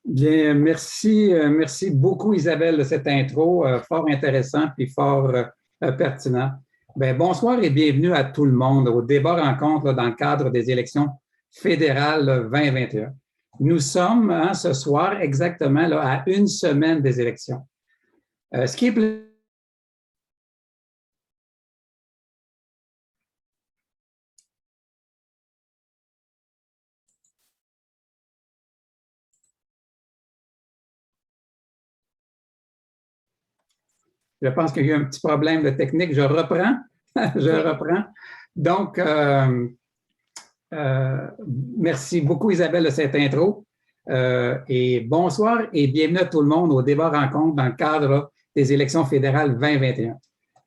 Bien, merci beaucoup Isabelle de cette intro, fort intéressant puis fort pertinent. Bien, bonsoir et bienvenue à tout le monde au débat rencontre dans le cadre des élections fédérales 2021. Nous sommes ce soir exactement à une semaine des élections. Ce qui est Je pense qu'il y a eu un petit problème de technique. Je reprends. Je reprends. Donc, merci beaucoup, Isabelle, de cette intro. Et bonsoir et bienvenue à tout le monde au débat rencontre dans le cadre des élections fédérales 2021.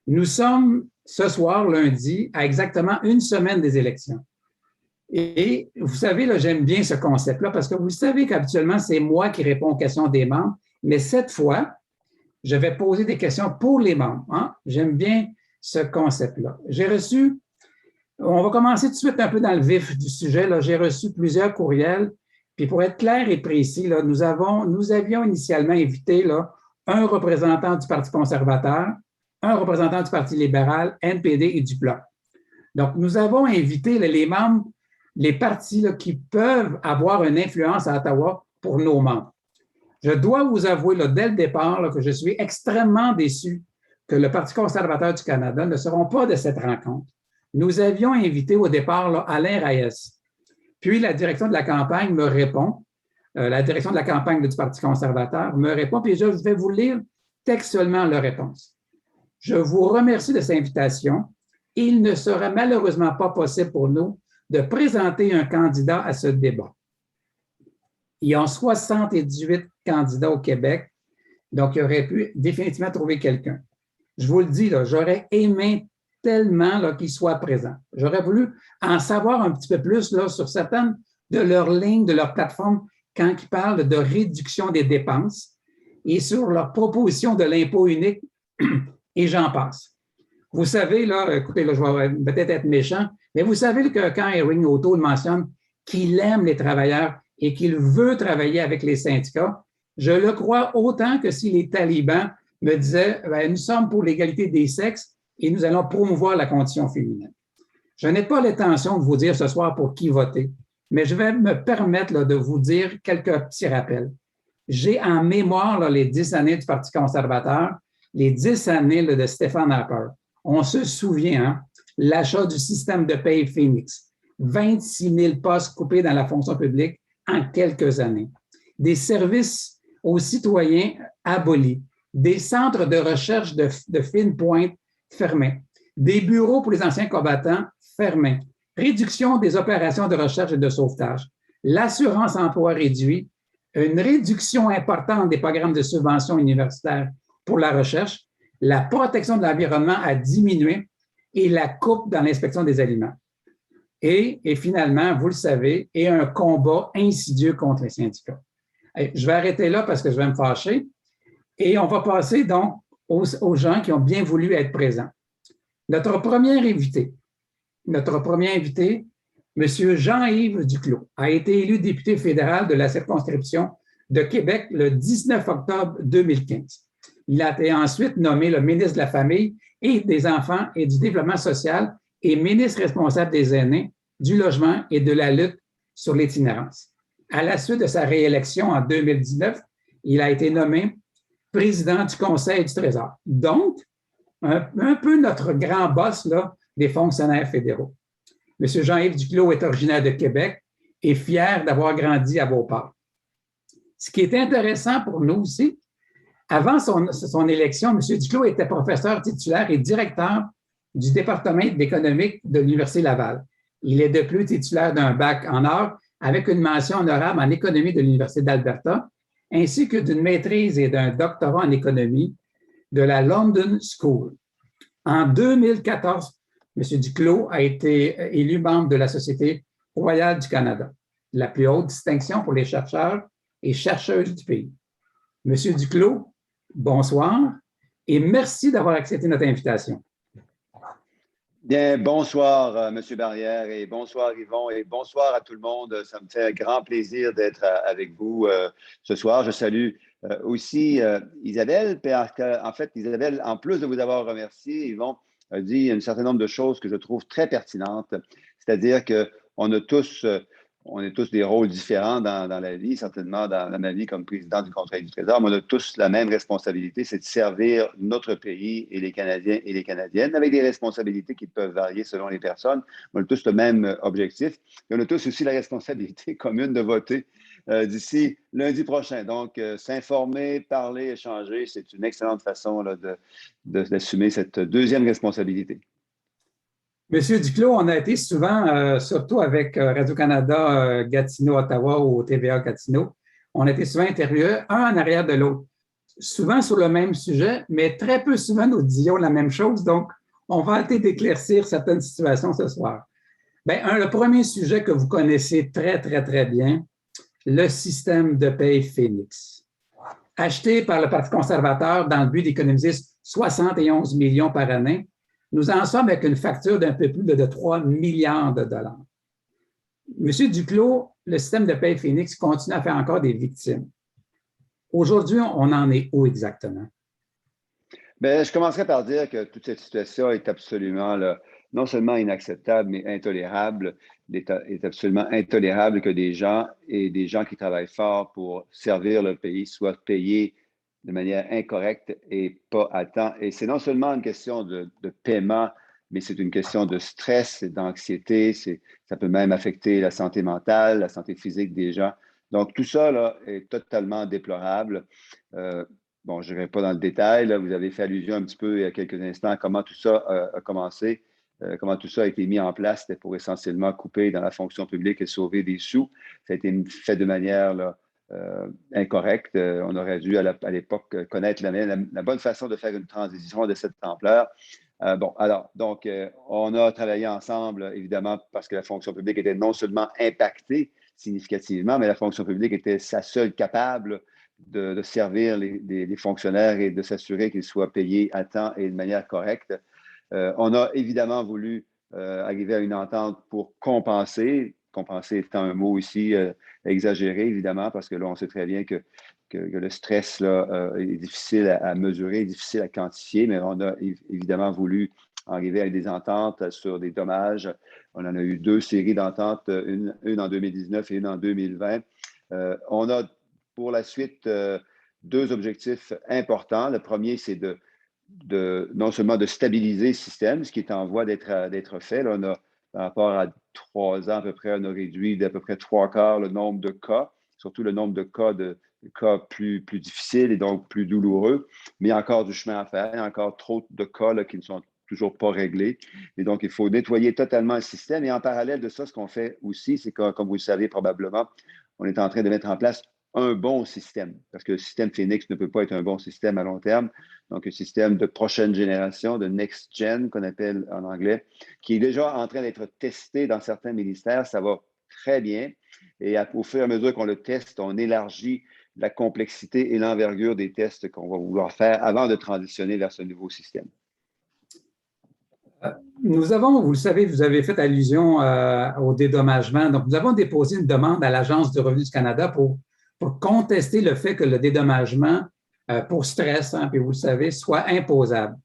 Nous sommes ce soir, lundi, à exactement une semaine des élections. Et vous savez, j'aime bien ce concept-là parce que vous savez qu'habituellement, c'est moi qui réponds aux questions des membres, mais cette fois, je vais poser des questions pour les membres. Hein? J'aime bien ce concept-là. On va commencer tout de suite un peu dans le vif du sujet. J'ai reçu plusieurs courriels. Puis pour être clair et précis, nous avions initialement invité un représentant du Parti conservateur, un représentant du Parti libéral, NPD et du Bloc. Donc, nous avons invité les membres, les partis qui peuvent avoir une influence à Ottawa pour nos membres. Je dois vous avouer dès le départ que je suis extrêmement déçu que le Parti conservateur du Canada ne seront pas de cette rencontre. Nous avions invité au départ Alain Reyes. Puis la direction de la campagne me répond, la direction de la campagne du Parti conservateur me répond, puis je vais vous lire textuellement leur réponse. Je vous remercie de cette invitation. Il ne sera malheureusement pas possible pour nous de présenter un candidat à ce débat. Il y a 78 candidats au Québec, donc il aurait pu définitivement trouver quelqu'un. Je vous le dis, j'aurais aimé tellement qu'il soit présent. J'aurais voulu en savoir un petit peu plus sur certaines de leurs lignes, de leurs plateformes, quand ils parlent de réduction des dépenses et sur leur proposition de l'impôt unique, et j'en passe. Vous savez, écoutez, je vais peut-être être méchant, mais vous savez que quand Erin O'Toole mentionne qu'il aime les travailleurs et qu'il veut travailler avec les syndicats, je le crois autant que si les talibans me disaient nous sommes pour l'égalité des sexes et nous allons promouvoir la condition féminine. Je n'ai pas l'intention de vous dire ce soir pour qui voter, mais je vais me permettre de vous dire quelques petits rappels. J'ai en mémoire les 10 années du Parti conservateur, les 10 années de Stephen Harper. On se souvient, l'achat du système de paye Phoenix, 26 000 postes coupés dans la fonction publique en quelques années, des services aux citoyens abolis, des centres de recherche de fine pointe fermés, des bureaux pour les anciens combattants fermés, réduction des opérations de recherche et de sauvetage, l'assurance emploi réduit, une réduction importante des programmes de subvention universitaire pour la recherche, la protection de l'environnement a diminué et la coupe dans l'inspection des aliments. Et finalement, vous le savez, et un combat insidieux contre les syndicats. Je vais arrêter là parce que je vais me fâcher. Et on va passer donc aux gens qui ont bien voulu être présents. Notre premier invité, M. Jean-Yves Duclos, a été élu député fédéral de la circonscription de Québec le 19 octobre 2015. Il a été ensuite nommé le ministre de la Famille et des Enfants et du Développement social et ministre responsable des aînés, du logement et de la lutte sur l'itinérance. À la suite de sa réélection en 2019, il a été nommé président du Conseil du Trésor. Donc, un peu notre grand boss des fonctionnaires fédéraux. M. Jean-Yves Duclos est originaire de Québec et fier d'avoir grandi à Beauport. Ce qui est intéressant pour nous aussi, avant son élection, M. Duclos était professeur titulaire et directeur du département d'économie de l'Université Laval. Il est de plus titulaire d'un bac en arts avec une mention honorable en économie de l'Université d'Alberta, ainsi que d'une maîtrise et d'un doctorat en économie de la London School. En 2014, M. Duclos a été élu membre de la Société royale du Canada, la plus haute distinction pour les chercheurs et chercheuses du pays. M. Bonsoir et merci d'avoir accepté notre invitation. Bien, bonsoir, Monsieur Barrière, et bonsoir, Yvon, et bonsoir à tout le monde. Ça me fait un grand plaisir d'être avec vous ce soir. Je salue aussi Isabelle, parce qu'en fait, Isabelle, en plus de vous avoir remercié, Yvon a dit un certain nombre de choses que je trouve très pertinentes. C'est-à-dire qu'on a tous, on a tous des rôles différents dans la vie, certainement dans ma vie comme président du Conseil du Trésor, mais on a tous la même responsabilité, c'est de servir notre pays et les Canadiens et les Canadiennes, avec des responsabilités qui peuvent varier selon les personnes. On a tous le même objectif. Et on a tous aussi la responsabilité commune de voter d'ici lundi prochain. Donc, s'informer, parler, échanger, c'est une excellente façon là, d'assumer cette deuxième responsabilité. Monsieur Duclos, on a été souvent, surtout avec Radio-Canada Gatineau-Ottawa ou TVA Gatineau, on a été souvent interviewés, un en arrière de l'autre, souvent sur le même sujet, mais très peu souvent nous disions la même chose. Donc, on va tenter d'éclaircir certaines situations ce soir. Bien, le premier sujet que vous connaissez très, très, très bien, le système de paye Phoenix. Acheté par le Parti conservateur dans le but d'économiser 71 millions par année, nous en sommes avec une facture d'un peu plus de 3 milliards de dollars. Monsieur Duclos, le système de paye Phoenix continue à faire encore des victimes. Aujourd'hui, on en est où exactement? Bien, je commencerai par dire que toute cette situation est absolument, non seulement inacceptable, mais intolérable. Il est absolument intolérable que des gens qui travaillent fort pour servir le pays soient payés de manière incorrecte et pas à temps. Et c'est non seulement une question de paiement, mais c'est une question de stress, d'anxiété. Ça peut même affecter la santé mentale, la santé physique des gens. Donc, tout ça là, est totalement déplorable. Bon, je n'irai pas dans le détail. Là. Vous avez fait allusion un petit peu il y a quelques instants à comment tout ça a commencé, comment tout ça a été mis en place. C'était pour essentiellement couper dans la fonction publique et sauver des sous. Ça a été fait de manière là, incorrecte. On aurait dû à l'époque connaître la bonne façon de faire une transition de cette ampleur. Bon, alors, donc, on a travaillé ensemble, évidemment, parce que la fonction publique était non seulement impactée significativement, mais la fonction publique était sa seule capable de servir les fonctionnaires et de s'assurer qu'ils soient payés à temps et de manière correcte. On a évidemment voulu arriver à une entente pour compenser étant un mot ici exagéré, évidemment, parce que là, on sait très bien que le stress là, est difficile à mesurer, difficile à quantifier, mais on a évidemment voulu arriver à des ententes sur des dommages. On en a eu 2 séries d'ententes, une en 2019 et une en 2020. On a pour la suite 2 objectifs importants. Le premier, c'est non seulement de stabiliser le système, ce qui est en voie d'être fait. Là, on a, par rapport à 3 ans à peu près, on a réduit d'à peu près 3/4 le nombre de cas, surtout le nombre de cas plus difficiles et donc plus douloureux. Mais il y a encore du chemin à faire, il y a encore trop de cas là, qui ne sont toujours pas réglés. Et donc, il faut nettoyer totalement le système. Et en parallèle de ça, ce qu'on fait aussi, c'est que, comme vous le savez probablement, on est en train de mettre en place un bon système, parce que le système Phoenix ne peut pas être un bon système à long terme. Donc, un système de prochaine génération, de next gen, qu'on appelle en anglais, qui est déjà en train d'être testé dans certains ministères. Ça va très bien. Et au fur et à mesure qu'on le teste, on élargit la complexité et l'envergure des tests qu'on va vouloir faire avant de transitionner vers ce nouveau système. Nous avons, vous le savez, vous avez fait allusion au dédommagement. Donc, nous avons déposé une demande à l'Agence du revenu du Canada pour contester le fait que le dédommagement pour stress, puis vous le savez, soit imposable.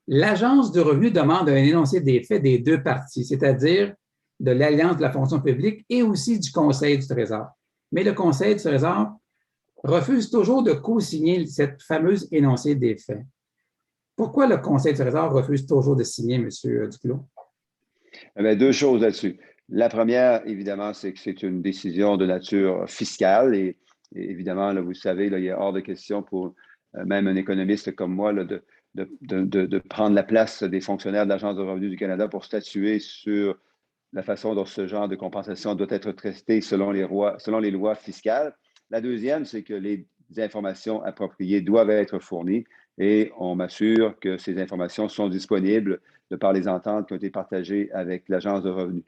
L'Agence du revenu demande un énoncé des faits des 2 parties, c'est-à-dire de l'Alliance de la fonction publique et aussi du Conseil du Trésor. Mais le Conseil du Trésor refuse toujours de co-signer cette fameuse énoncé des faits. Pourquoi le Conseil du Trésor refuse toujours de signer, M. Duclos? Bien, 2 choses là-dessus. La première, évidemment, c'est que c'est une décision de nature fiscale et évidemment, là, vous le savez, là, il est hors de question pour même un économiste comme moi là, de prendre la place des fonctionnaires de l'Agence de revenus du Canada pour statuer sur la façon dont ce genre de compensation doit être traité selon les lois fiscales. La deuxième, c'est que les informations appropriées doivent être fournies et on m'assure que ces informations sont disponibles de par les ententes qui ont été partagées avec l'Agence de revenus.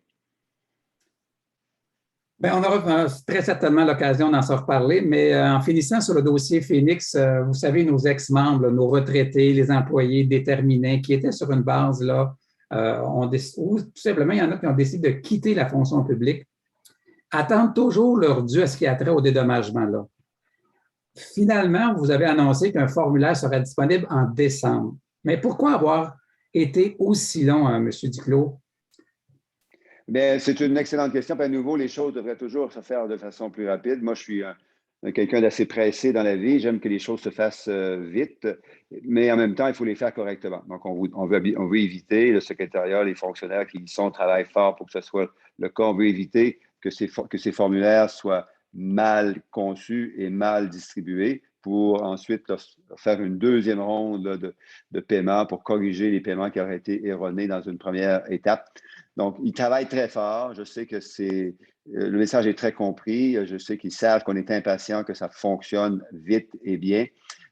Bien, on aura très certainement l'occasion d'en se reparler, mais en finissant sur le dossier Phoenix, vous savez, nos ex-membres, nos retraités, les employés déterminés qui étaient sur une base là, ou tout simplement, il y en a qui ont décidé de quitter la fonction publique, attendent toujours leur dû à ce qui a trait au dédommagement là. Finalement, vous avez annoncé qu'un formulaire serait disponible en décembre. Mais pourquoi avoir été aussi long, M. Duclos? Bien, c'est une excellente question. À nouveau, les choses devraient toujours se faire de façon plus rapide. Moi, je suis quelqu'un d'assez pressé dans la vie. J'aime que les choses se fassent vite, mais en même temps, il faut les faire correctement. Donc, on veut éviter, le secrétariat, les fonctionnaires qui y sont travaillent fort pour que ce soit le cas. On veut éviter que ces formulaires soient mal conçus et mal distribués pour ensuite faire une deuxième ronde de paiement pour corriger les paiements qui auraient été erronés dans une première étape. Donc, ils travaillent très fort. Je sais que le message est très compris. Je sais qu'ils savent qu'on est impatient, que ça fonctionne vite et bien.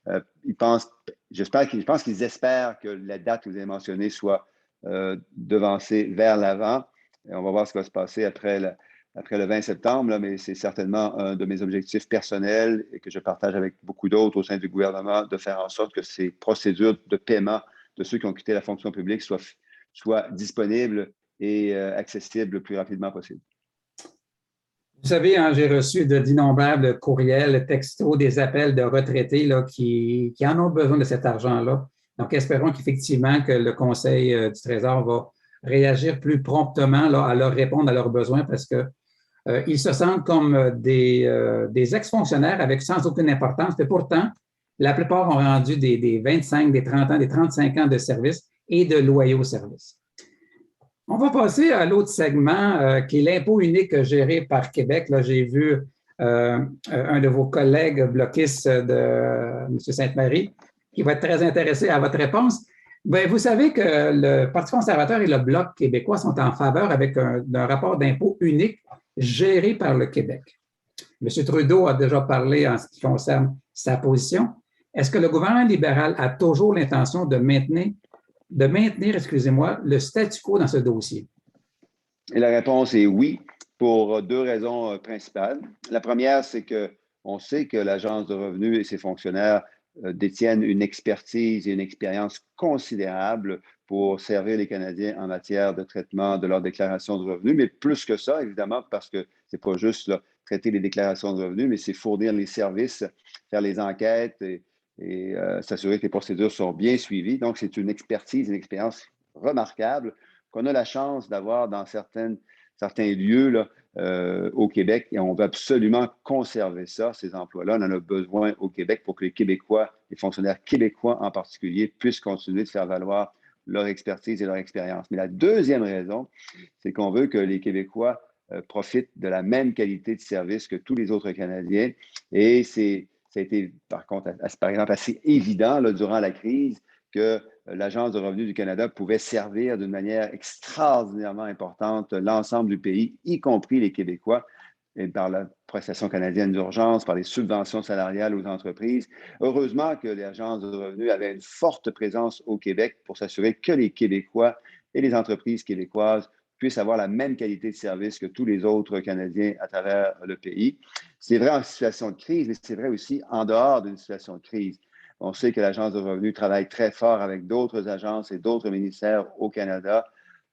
Je pense qu'ils espèrent que la date que vous avez mentionnée soit devancée vers l'avant. Et on va voir ce qui va se passer après le 20 septembre, là, mais c'est certainement un de mes objectifs personnels et que je partage avec beaucoup d'autres au sein du gouvernement, de faire en sorte que ces procédures de paiement de ceux qui ont quitté la fonction publique soient disponibles et accessibles le plus rapidement possible. Vous savez, hein, j'ai reçu d'innombrables courriels, textos, des appels de retraités là, qui en ont besoin de cet argent-là. Donc, espérons qu'effectivement que le Conseil du Trésor va réagir plus promptement là, à leur répondre à leurs besoins parce qu'ils se sentent comme des ex-fonctionnaires avec sans aucune importance. Et pourtant, la plupart ont rendu des 25, des 30 ans, des 35 ans de service et de loyaux services. On va passer à l'autre segment qui est l'impôt unique géré par Québec. Là, j'ai vu un de vos collègues bloquistes de M. Sainte-Marie qui va être très intéressé à votre réponse. Bien, vous savez que le Parti conservateur et le Bloc québécois sont en faveur d'un rapport d'impôt unique géré par le Québec. M. Trudeau a déjà parlé en ce qui concerne sa position. Est-ce que le gouvernement libéral a toujours l'intention de maintenir, le statu quo dans ce dossier? Et la réponse est oui, pour deux raisons principales. La première, c'est qu'on sait que l'Agence de revenus et ses fonctionnaires détiennent une expertise et une expérience considérable pour servir les Canadiens en matière de traitement de leur déclaration de revenus, mais plus que ça, évidemment, parce que ce n'est pas juste là, traiter les déclarations de revenus, mais c'est fournir les services, faire les enquêtes et s'assurer que les procédures sont bien suivies. Donc, c'est une expertise, une expérience remarquable qu'on a la chance d'avoir dans certains lieux là, au Québec et on veut absolument conserver ça, ces emplois-là. On en a besoin au Québec pour que les Québécois, les fonctionnaires québécois en particulier, puissent continuer de faire valoir leur expertise et leur expérience. Mais la deuxième raison, c'est qu'on veut que les Québécois profitent de la même qualité de service que tous les autres Canadiens et ça a été, par contre, par exemple, assez évident là, durant la crise que l'Agence de revenus du Canada pouvait servir d'une manière extraordinairement importante l'ensemble du pays, y compris les Québécois, et par la prestation canadienne d'urgence, par les subventions salariales aux entreprises. Heureusement que l'Agence de revenus avait une forte présence au Québec pour s'assurer que les Québécois et les entreprises québécoises puissent avoir la même qualité de service que tous les autres Canadiens à travers le pays. C'est vrai en situation de crise, mais c'est vrai aussi en dehors d'une situation de crise. On sait que l'Agence de revenus travaille très fort avec d'autres agences et d'autres ministères au Canada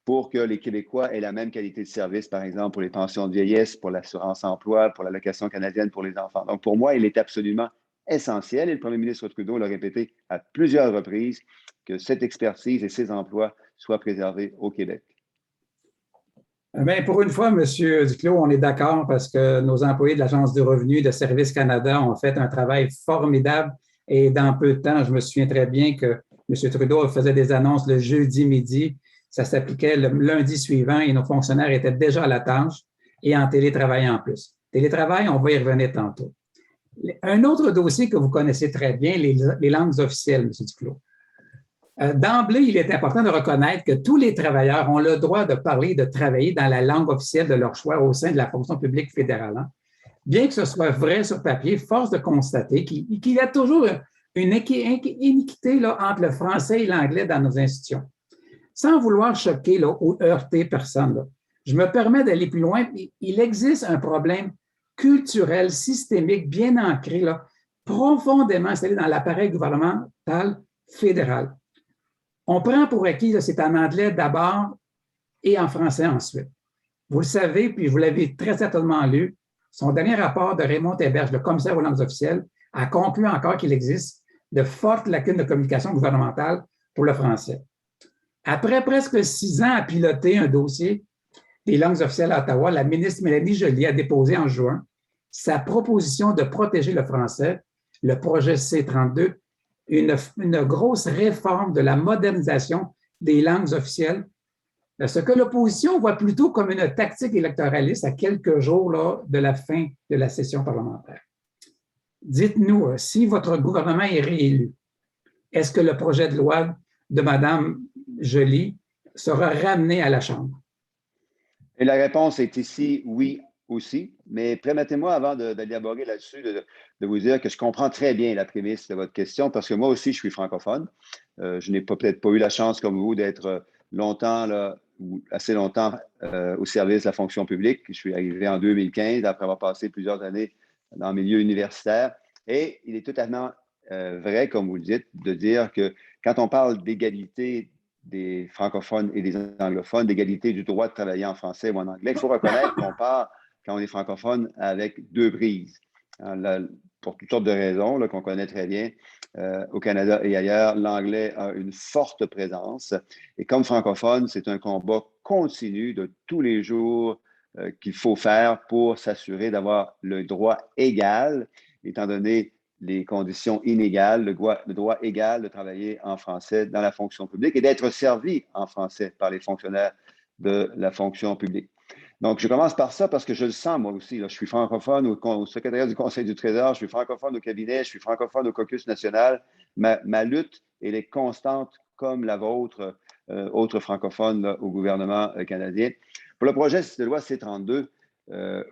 pour que les Québécois aient la même qualité de service, par exemple, pour les pensions de vieillesse, pour l'assurance-emploi, pour l'allocation canadienne pour les enfants. Donc, pour moi, il est absolument essentiel, et le premier ministre Trudeau l'a répété à plusieurs reprises, que cette expertise et ces emplois soient préservés au Québec. Bien, pour une fois, M. Duclos, on est d'accord parce que nos employés de l'Agence du revenu de Service Canada ont fait un travail formidable et dans peu de temps, je me souviens très bien que M. Trudeau faisait des annonces le jeudi midi. Ça s'appliquait le lundi suivant et nos fonctionnaires étaient déjà à la tâche et en télétravail en plus. Télétravail, on va y revenir tantôt. Un autre dossier que vous connaissez très bien, les langues officielles, M. Duclos. D'emblée, il est important de reconnaître que tous les travailleurs ont le droit de parler et de travailler dans la langue officielle de leur choix au sein de la fonction publique fédérale. Hein. Bien que ce soit vrai sur papier, force de constater qu'il y a toujours une iniquité là, entre le français et l'anglais dans nos institutions. Sans vouloir choquer là, ou heurter personne, là, je me permets d'aller plus loin. Il existe un problème culturel, systémique, bien ancré, là, profondément installé dans l'appareil gouvernemental fédéral. On prend pour acquis, là, c'est en anglais d'abord et en français ensuite. Vous le savez, puis vous l'avez très certainement lu, son dernier rapport de Raymond Héberge, le commissaire aux langues officielles, a conclu encore qu'il existe de fortes lacunes de communication gouvernementale pour le français. Après presque 6 ans à piloter un dossier des langues officielles à Ottawa, la ministre Mélanie Joly a déposé en juin sa proposition de protéger le français, le projet C-32, une grosse réforme de la modernisation des langues officielles, ce que l'opposition voit plutôt comme une tactique électoraliste à quelques jours là, de la fin de la session parlementaire. Dites-nous, si votre gouvernement est réélu, est-ce que le projet de loi de Mme Joly sera ramené à la Chambre? Et la réponse est ici, oui aussi. Mais permettez-moi, avant d'élaborer là-dessus, de vous dire que je comprends très bien la prémisse de votre question parce que moi aussi, je suis francophone. Je n'ai peut-être pas eu la chance, comme vous, d'être longtemps, là, ou assez longtemps au service de la fonction publique. Je suis arrivé en 2015 après avoir passé plusieurs années dans le milieu universitaire. Et il est totalement vrai, comme vous le dites, de dire que quand on parle d'égalité des francophones et des anglophones, d'égalité du droit de travailler en français ou en anglais, il faut reconnaître qu'on part, quand on est francophone, avec deux prises. Pour toutes sortes de raisons qu'on connaît très bien, au Canada et ailleurs, l'anglais a une forte présence. Et comme francophone, c'est un combat continu de tous les jours qu'il faut faire pour s'assurer d'avoir le droit égal, étant donné les conditions inégales, le droit égal de travailler en français dans la fonction publique et d'être servi en français par les fonctionnaires de la fonction publique. Donc, je commence par ça parce que je le sens, moi aussi. Là, je suis francophone au secrétariat du Conseil du Trésor, je suis francophone au cabinet, je suis francophone au caucus national. Ma lutte, elle est constante comme la vôtre, autres francophones là, au gouvernement canadien. Pour le projet de loi C-32,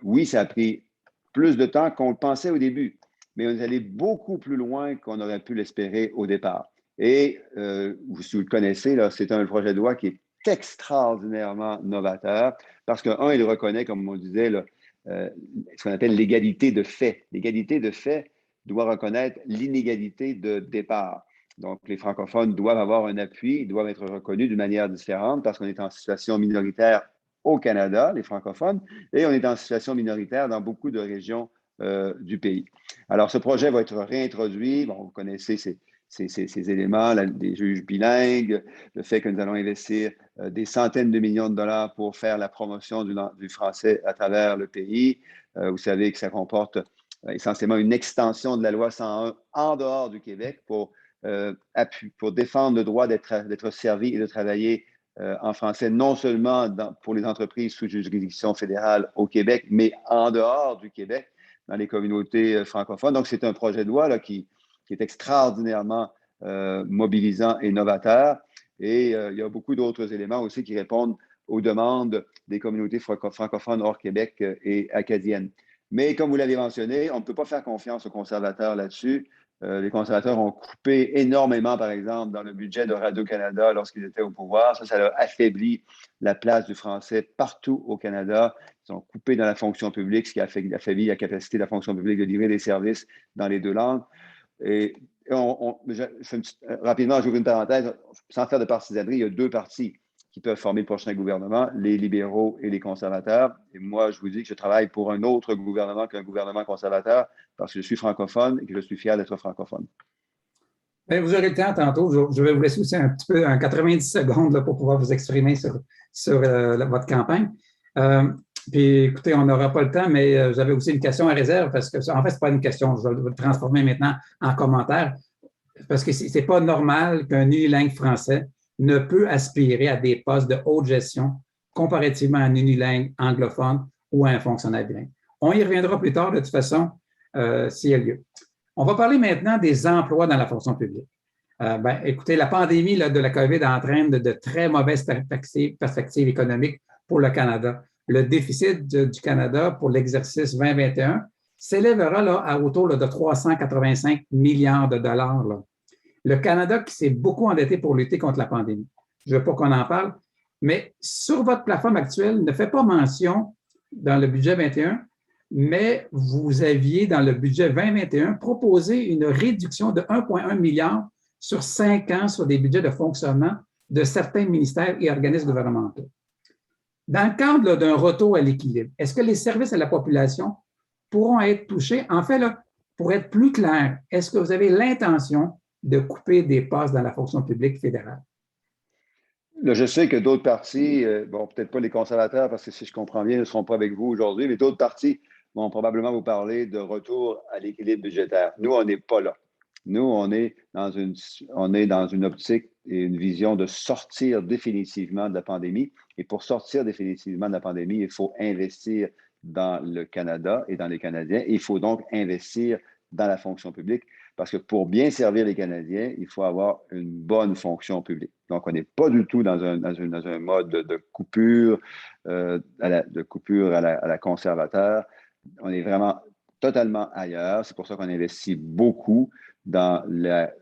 oui, ça a pris plus de temps qu'on le pensait au début, mais on est allé beaucoup plus loin qu'on aurait pu l'espérer au départ. Et vous le connaissez, là, c'est un projet de loi qui est extraordinairement novateur parce que, il reconnaît, comme on disait, là, ce qu'on appelle l'égalité de fait. L'égalité de fait doit reconnaître l'inégalité de départ. Donc, les francophones doivent avoir un appui, ils doivent être reconnus d'une manière différente parce qu'on est en situation minoritaire au Canada, les francophones, et on est en situation minoritaire dans beaucoup de régions du pays. Alors, ce projet va être réintroduit. Bon, vous connaissez ces éléments, des juges bilingues, le fait que nous allons investir des centaines de millions de dollars pour faire la promotion du français à travers le pays. Vous savez que ça comporte essentiellement une extension de la loi 101 en dehors du Québec pour défendre le droit d'être servi et de travailler en français, non seulement pour les entreprises sous juridiction fédérale au Québec, mais en dehors du Québec, dans les communautés francophones. Donc, c'est un projet de loi là, qui est extraordinairement mobilisant et novateur. Et il y a beaucoup d'autres éléments aussi qui répondent aux demandes des communautés francophones hors Québec et acadiennes. Mais comme vous l'avez mentionné, on ne peut pas faire confiance aux conservateurs là-dessus. Les conservateurs ont coupé énormément, par exemple, dans le budget de Radio-Canada lorsqu'ils étaient au pouvoir. Ça a affaibli la place du français partout au Canada. Ils ont coupé dans la fonction publique, ce qui a affaibli la capacité de la fonction publique de livrer des services dans les deux langues. Et rapidement, j'ouvre une parenthèse, sans faire de partisanerie, il y a deux partis qui peuvent former le prochain gouvernement, les libéraux et les conservateurs. Et moi, je vous dis que je travaille pour un autre gouvernement qu'un gouvernement conservateur parce que je suis francophone et que je suis fier d'être francophone. Bien, vous aurez le temps tantôt. Je vais vous laisser aussi un petit peu, 90 secondes là, pour pouvoir vous exprimer sur votre campagne. Puis, écoutez, on n'aura pas le temps, mais j'avais aussi une question à réserve parce que, en fait, ce n'est pas une question. Je vais le transformer maintenant en commentaire parce que ce n'est pas normal qu'un unilingue français ne peut aspirer à des postes de haute gestion comparativement à un unilingue anglophone ou à un fonctionnaire bilingue. On y reviendra plus tard, de toute façon, s'il y a lieu. On va parler maintenant des emplois dans la fonction publique. Écoutez, la pandémie là, de la COVID entraîne de très mauvaises perspectives économiques pour le Canada. Le déficit du Canada pour l'exercice 2021 s'élèvera là, à autour là, de 385 milliards de dollars. Là. Le Canada qui s'est beaucoup endetté pour lutter contre la pandémie. Je ne veux pas qu'on en parle, mais sur votre plateforme actuelle, ne fait pas mention dans le budget 21, mais vous aviez dans le budget 2021 proposé une réduction de 1,1 milliard sur 5 ans sur des budgets de fonctionnement de certains ministères et organismes gouvernementaux. Dans le cadre d'un retour à l'équilibre, est-ce que les services à la population pourront être touchés? En fait, là, pour être plus clair, est-ce que vous avez l'intention de couper des postes dans la fonction publique fédérale? Là, je sais que d'autres partis, bon, peut-être pas les conservateurs, parce que si je comprends bien, ils ne seront pas avec vous aujourd'hui, mais d'autres partis vont probablement vous parler de retour à l'équilibre budgétaire. Nous, on n'est pas là. Nous, on est dans une optique et une vision de sortir définitivement de la pandémie. Et pour sortir définitivement de la pandémie, il faut investir dans le Canada et dans les Canadiens. Et il faut donc investir dans la fonction publique parce que pour bien servir les Canadiens, il faut avoir une bonne fonction publique. Donc, on n'est pas du tout dans un mode de coupure, à la conservateur. On est vraiment totalement ailleurs. C'est pour ça qu'on investit beaucoup dans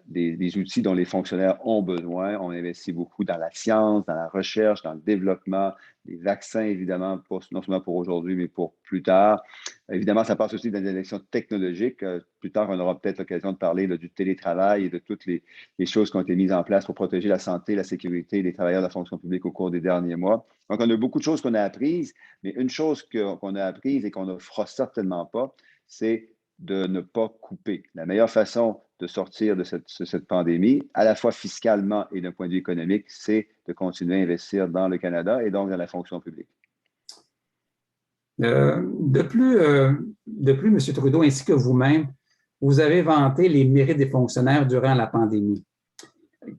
des outils dont les fonctionnaires ont besoin. On investit beaucoup dans la science, dans la recherche, dans le développement, les vaccins, évidemment, non seulement pour aujourd'hui, mais pour plus tard. Évidemment, ça passe aussi dans des élections technologiques. Plus tard, on aura peut-être l'occasion de parler du télétravail et de toutes les choses qui ont été mises en place pour protéger la santé, la sécurité des travailleurs de la fonction publique au cours des derniers mois. Donc, on a beaucoup de choses qu'on a apprises, mais une chose qu'on a apprise et qu'on ne fera certainement pas, c'est de ne pas couper. La meilleure façon de sortir de cette pandémie, à la fois fiscalement et d'un point de vue économique, c'est de continuer à investir dans le Canada et donc dans la fonction publique. De plus, M. Trudeau, ainsi que vous-même, vous avez vanté les mérites des fonctionnaires durant la pandémie.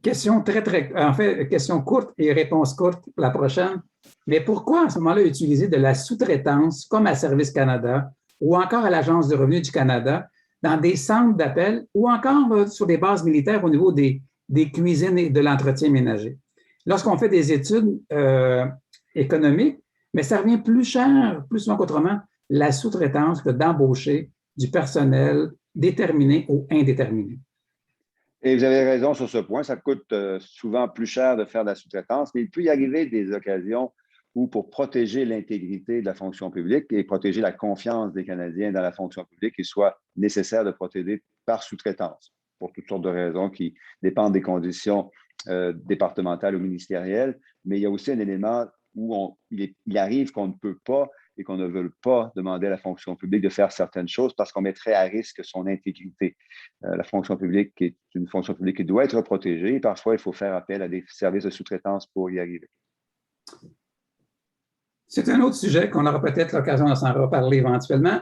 Question question courte et réponse courte pour la prochaine. Mais pourquoi à ce moment-là utiliser de la sous-traitance comme à Service Canada ou encore à l'Agence du revenu du Canada dans des centres d'appel ou encore sur des bases militaires au niveau des cuisines et de l'entretien ménager? Lorsqu'on fait des études économiques, mais ça revient plus cher, plus souvent qu'autrement, la sous-traitance que d'embaucher du personnel déterminé ou indéterminé. Et vous avez raison sur ce point. Ça coûte souvent plus cher de faire de la sous-traitance, mais il peut y arriver des occasions où, pour protéger l'intégrité de la fonction publique et protéger la confiance des Canadiens dans la fonction publique, il soit nécessaire de procéder par sous-traitance, pour toutes sortes de raisons qui dépendent des conditions départementales ou ministérielles. Mais il y a aussi un élément où il arrive qu'on ne peut pas et qu'on ne veut pas demander à la fonction publique de faire certaines choses parce qu'on mettrait à risque son intégrité. La fonction publique est une fonction publique qui doit être protégée et parfois, il faut faire appel à des services de sous-traitance pour y arriver. C'est un autre sujet qu'on aura peut-être l'occasion de s'en reparler éventuellement.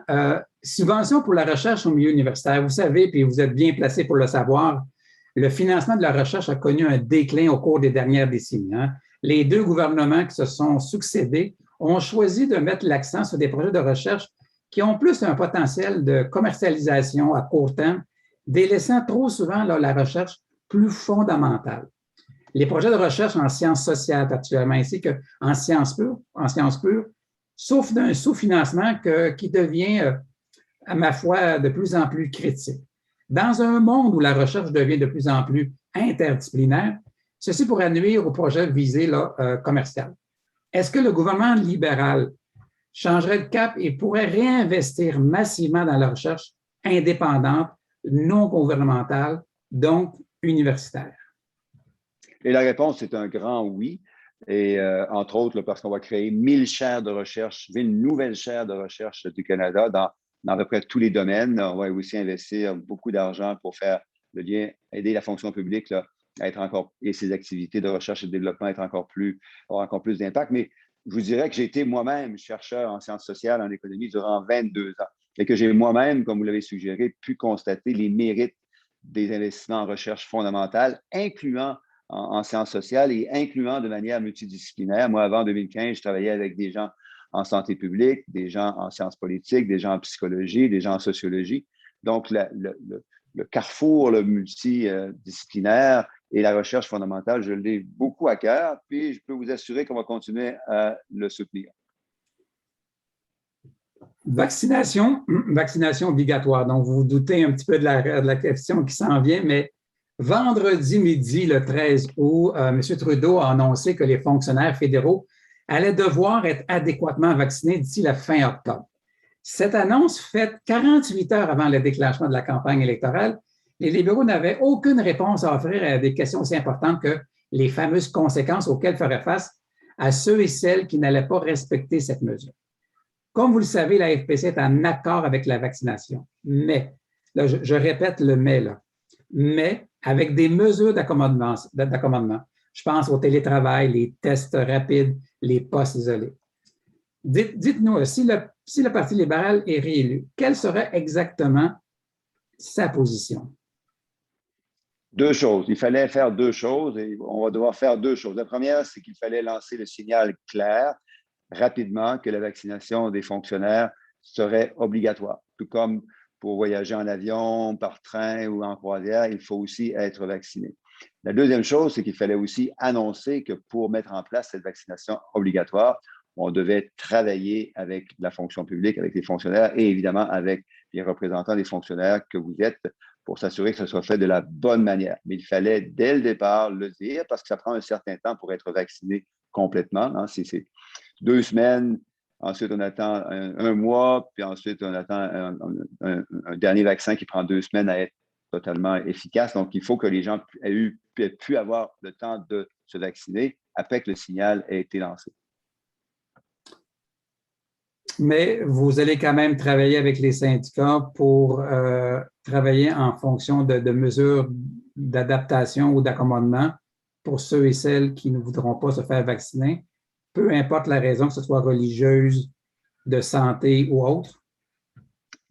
Subvention pour la recherche au milieu universitaire. Vous savez, puis vous êtes bien placé pour le savoir, le financement de la recherche a connu un déclin au cours des dernières décennies. Hein. Les deux gouvernements qui se sont succédés ont choisi de mettre l'accent sur des projets de recherche qui ont plus un potentiel de commercialisation à court terme, délaissant trop souvent la recherche plus fondamentale. Les projets de recherche en sciences sociales particulièrement, ainsi qu'en sciences pures, souffrent d'un sous-financement qui devient, à ma foi, de plus en plus critique. Dans un monde où la recherche devient de plus en plus interdisciplinaire, ceci pourrait nuire aux projets visés commerciaux. Est-ce que le gouvernement libéral changerait de cap et pourrait réinvestir massivement dans la recherche indépendante, non gouvernementale, donc universitaire? Et la réponse est un grand oui. Et entre autres, parce qu'on va créer 1000 chaires de recherche, 1000 nouvelles chaires de recherche du Canada dans à peu près tous les domaines. On va aussi investir beaucoup d'argent pour faire le lien, aider la fonction publique là, à être encore, et ses activités de recherche et de développement à avoir encore plus d'impact. Mais je vous dirais que j'ai été moi-même chercheur en sciences sociales, en économie durant 22 ans et que j'ai moi-même, comme vous l'avez suggéré, pu constater les mérites des investissements en recherche fondamentale, incluant en sciences sociales et incluant de manière multidisciplinaire. Moi, avant 2015, je travaillais avec des gens en santé publique, des gens en sciences politiques, des gens en psychologie, des gens en sociologie. Donc, le carrefour multidisciplinaire et la recherche fondamentale, je l'ai beaucoup à cœur, puis je peux vous assurer qu'on va continuer à le soutenir. Vaccination obligatoire. Donc, vous vous doutez un petit peu de la question qui s'en vient, mais vendredi midi, le 13 août, M. Trudeau a annoncé que les fonctionnaires fédéraux allaient devoir être adéquatement vaccinés d'ici la fin octobre. Cette annonce faite 48 heures avant le déclenchement de la campagne électorale, les libéraux n'avaient aucune réponse à offrir à des questions aussi importantes que les fameuses conséquences auxquelles ferait face à ceux et celles qui n'allaient pas respecter cette mesure. Comme vous le savez, la FPC est en accord avec la vaccination, mais, là, je répète le mais, là, mais avec des mesures d'accommodement. Je pense au télétravail, les tests rapides, les postes isolés. Dites-nous, si le Parti libéral est réélu, quelle serait exactement sa position? Deux choses. Il fallait faire deux choses et on va devoir faire deux choses. La première, c'est qu'il fallait lancer le signal clair, rapidement, que la vaccination des fonctionnaires serait obligatoire. Tout comme pour voyager en avion, par train ou en croisière, il faut aussi être vacciné. La deuxième chose, c'est qu'il fallait aussi annoncer que pour mettre en place cette vaccination obligatoire, on devait travailler avec la fonction publique, avec les fonctionnaires et évidemment avec les représentants des fonctionnaires que vous êtes pour s'assurer que ce soit fait de la bonne manière. Mais il fallait dès le départ le dire parce que ça prend un certain temps pour être vacciné complètement. Hein. C'est 2 semaines, ensuite on attend un mois, puis ensuite on attend un dernier vaccin qui prend 2 semaines à être totalement efficace. Donc, il faut que les gens aient pu avoir le temps de se vacciner après que le signal ait été lancé. Mais vous allez quand même travailler avec les syndicats pour travailler en fonction de mesures d'adaptation ou d'accommodement pour ceux et celles qui ne voudront pas se faire vacciner, peu importe la raison, que ce soit religieuse, de santé ou autre?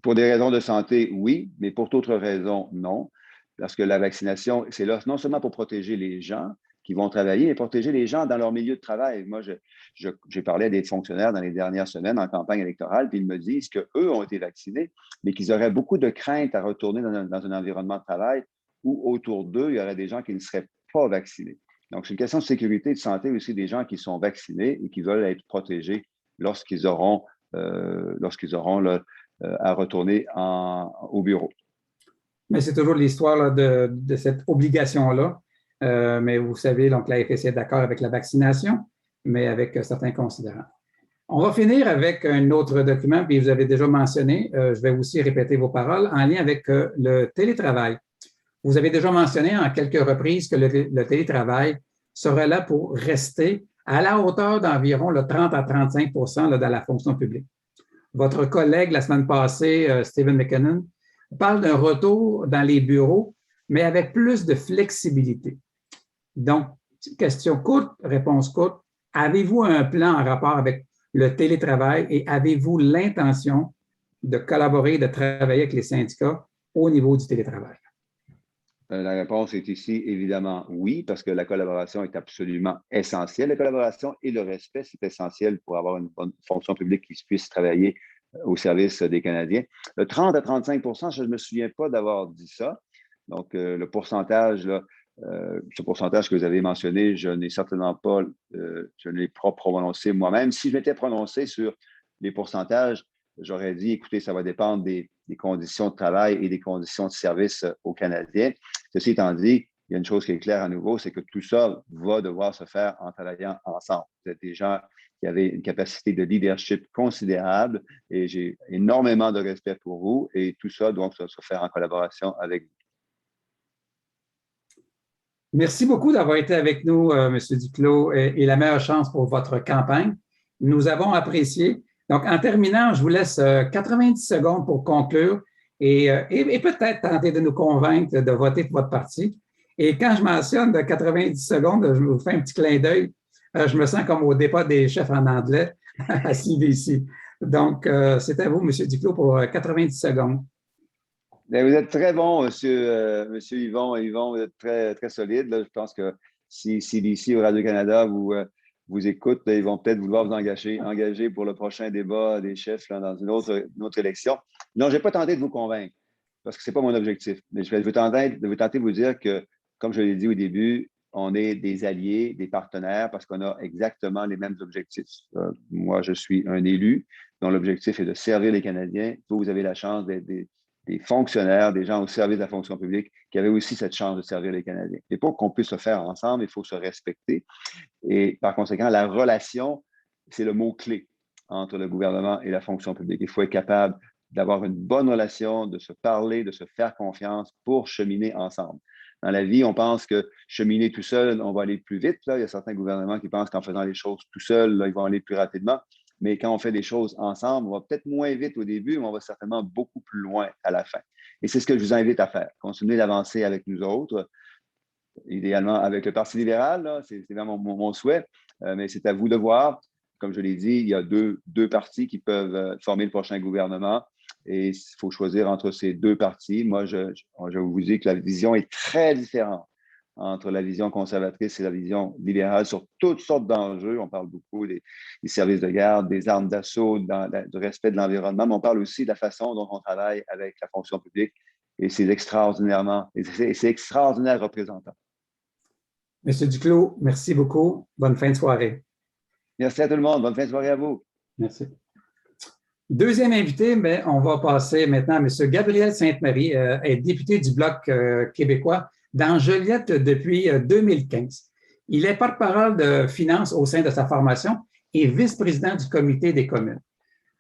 Pour des raisons de santé, oui, mais pour d'autres raisons, non. Parce que la vaccination, c'est là non seulement pour protéger les gens qui vont travailler, mais protéger les gens dans leur milieu de travail. Moi, j'ai parlé à des fonctionnaires dans les dernières semaines en campagne électorale, puis ils me disent qu'eux ont été vaccinés, mais qu'ils auraient beaucoup de crainte à retourner dans un environnement de travail où autour d'eux, il y aurait des gens qui ne seraient pas vaccinés. Donc, c'est une question de sécurité et de santé aussi des gens qui sont vaccinés et qui veulent être protégés lorsqu'ils auront à retourner au bureau. Mais c'est toujours l'histoire de cette obligation-là. Mais vous savez, donc la FSC est d'accord avec la vaccination, mais avec certains considérants. On va finir avec un autre document, puis vous avez déjà mentionné, je vais aussi répéter vos paroles, en lien avec le télétravail. Vous avez déjà mentionné en quelques reprises que le télétravail serait là pour rester à la hauteur d'environ le 30 à 35 dans la fonction publique. Votre collègue la semaine passée, Stephen McKinnon, parle d'un retour dans les bureaux, mais avec plus de flexibilité. Donc, question courte, réponse courte. Avez-vous un plan en rapport avec le télétravail et avez-vous l'intention de collaborer, de travailler avec les syndicats au niveau du télétravail? La réponse est ici, évidemment, oui, parce que la collaboration est absolument essentielle. La collaboration et le respect, c'est essentiel pour avoir une bonne fonction publique qui puisse travailler au service des Canadiens. Le 30 à 35 je ne me souviens pas d'avoir dit ça. Donc, le pourcentage, là, ce pourcentage que vous avez mentionné, je n'ai certainement pas, je ne l'ai pas prononcé moi-même. Si je m'étais prononcé sur les pourcentages, j'aurais dit, écoutez, ça va dépendre des conditions de travail et des conditions de service aux Canadiens. Ceci étant dit, il y a une chose qui est claire à nouveau, c'est que tout ça va devoir se faire en travaillant ensemble. Vous êtes des gens qui avaient une capacité de leadership considérable et j'ai énormément de respect pour vous et tout ça doit se faire en collaboration avec vous. Merci beaucoup d'avoir été avec nous, M. Duclos, et la meilleure chance pour votre campagne. Nous avons apprécié. Donc, en terminant, je vous laisse 90 secondes pour conclure et peut-être tenter de nous convaincre de voter pour votre parti. Et quand je mentionne de 90 secondes, je vous fais un petit clin d'œil. Je me sens comme au départ des chefs en anglais à CDC. Donc, c'est à vous, M. Duclos, pour 90 secondes. Bien, vous êtes très bon, monsieur Yvon. Yvon, vous êtes très, très solide. Là. Je pense que si CDC ou Radio-Canada vous écoutent, ils vont peut-être vouloir vous engager pour le prochain débat des chefs là, dans une autre élection. Non, je n'ai pas tenté de vous convaincre parce que ce n'est pas mon objectif. Mais je vais tenter de vous dire que, comme je l'ai dit au début, on est des alliés, des partenaires parce qu'on a exactement les mêmes objectifs. Moi, je suis un élu dont l'objectif est de servir les Canadiens. Vous avez la chance d'être des fonctionnaires, des gens au service de la fonction publique qui avaient aussi cette chance de servir les Canadiens. Et pour qu'on puisse se faire ensemble, il faut se respecter. Et par conséquent, la relation, c'est le mot-clé entre le gouvernement et la fonction publique. Il faut être capable d'avoir une bonne relation, de se parler, de se faire confiance pour cheminer ensemble. Dans la vie, on pense que cheminer tout seul, on va aller plus vite. Là. Il y a certains gouvernements qui pensent qu'en faisant les choses tout seul, là, ils vont aller plus rapidement. Mais quand on fait des choses ensemble, on va peut-être moins vite au début, mais on va certainement beaucoup plus loin à la fin. Et c'est ce que je vous invite à faire. Continuez d'avancer avec nous autres, idéalement avec le Parti libéral. C'est vraiment mon souhait, mais c'est à vous de voir. Comme je l'ai dit, il y a deux partis qui peuvent former le prochain gouvernement. Et il faut choisir entre ces deux partis. Moi, je vous dis que la vision est très différente entre la vision conservatrice et la vision libérale sur toutes sortes d'enjeux. On parle beaucoup des services de garde, des armes d'assaut, du respect de l'environnement, mais on parle aussi de la façon dont on travaille avec la fonction publique. Et c'est extraordinaire représentant. Monsieur Duclos, merci beaucoup. Bonne fin de soirée. Merci à tout le monde. Bonne fin de soirée à vous. Merci. Deuxième invité, mais on va passer maintenant à M. Gabriel Sainte-Marie, est député du Bloc québécois dans Joliette depuis 2015. Il est porte-parole de finances au sein de sa formation et vice-président du comité des communes.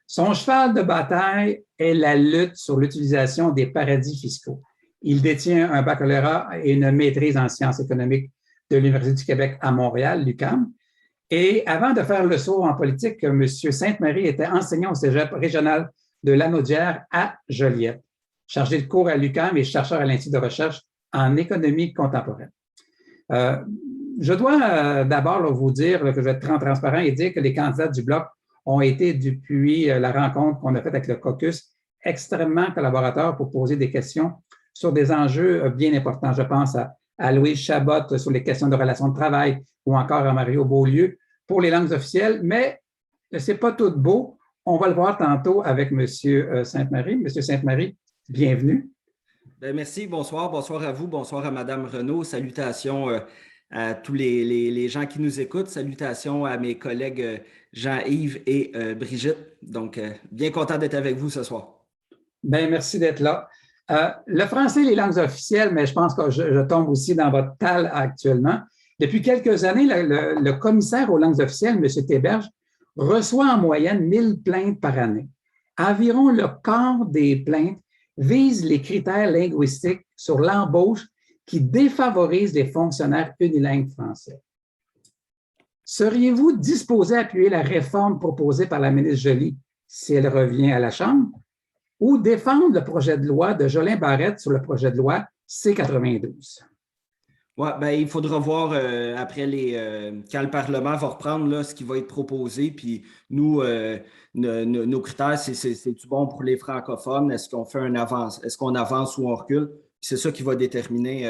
Son cheval de bataille est la lutte sur l'utilisation des paradis fiscaux. Il détient un baccalauréat et une maîtrise en sciences économiques de l'Université du Québec à Montréal, l'UQAM. Et avant de faire le saut en politique, M. Sainte-Marie était enseignant au cégep régional de Lanaudière à Joliette, chargé de cours à l'UQAM et chercheur à l'Institut de recherche en économie contemporaine. Je dois d'abord vous dire que je vais être transparent et dire que les candidats du Bloc ont été, depuis la rencontre qu'on a faite avec le caucus, extrêmement collaborateurs pour poser des questions sur des enjeux bien importants. Je pense à Louise Chabot sur les questions de relations de travail ou encore à Mario Beaulieu pour les langues officielles, mais ce n'est pas tout beau. On va le voir tantôt avec M. Sainte-Marie. M. Sainte-Marie, bienvenue. Bien, merci. Bonsoir. Bonsoir à vous. Bonsoir à Mme Renaud. Salutations à tous les gens qui nous écoutent. Salutations à mes collègues Jean-Yves et Brigitte. Donc, bien content d'être avec vous ce soir. Bien, merci d'être là. Le français et les langues officielles, mais je pense que je tombe aussi dans votre talle actuellement. Depuis quelques années, le commissaire aux langues officielles, M. Théberge, reçoit en moyenne 1000 plaintes par année. Environ le quart des plaintes visent les critères linguistiques sur l'embauche qui défavorisent les fonctionnaires unilingues français. Seriez-vous disposé à appuyer la réforme proposée par la ministre Joly si elle revient à la Chambre ou défendre le projet de loi de Jolin Barrette sur le projet de loi C-92? Oui, ben, il faudra voir après quand le Parlement va reprendre là, ce qui va être proposé. Puis nous, nos critères, c'est-tu bon pour les francophones? Est-ce qu'on fait est-ce qu'on avance ou on recule? C'est ça qui va déterminer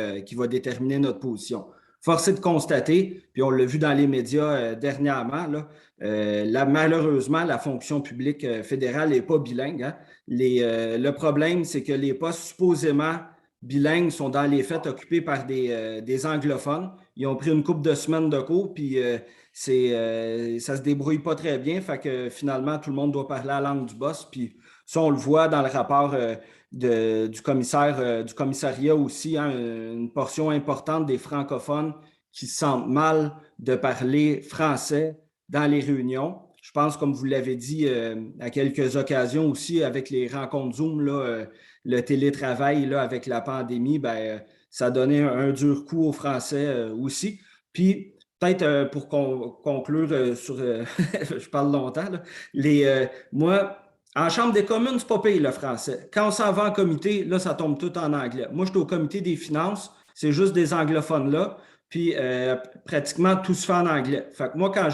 notre position. Force est de constater, puis on l'a vu dans les médias dernièrement, là, malheureusement, la fonction publique fédérale n'est pas bilingue. Hein? Le problème, c'est que les postes supposément bilingues sont dans les faits occupés par des anglophones. Ils ont pris une couple de semaines de cours, puis ça se débrouille pas très bien. Fait que finalement, tout le monde doit parler la langue du boss. Puis ça, on le voit dans le rapport du commissariat aussi, hein, une portion importante des francophones qui se sentent mal de parler français dans les réunions. Je pense, comme vous l'avez dit à quelques occasions aussi, avec les rencontres Zoom, là, le télétravail là, avec la pandémie, ben, ça a donné un dur coup aux Français aussi. Puis, peut-être pour conclure sur... je parle longtemps, là, moi, en Chambre des communes, c'est pas payé le français. Quand on s'en va en comité, là, ça tombe tout en anglais. Moi, je suis au comité des finances, c'est juste des anglophones là. Puis pratiquement tout se fait en anglais. Fait que moi, quand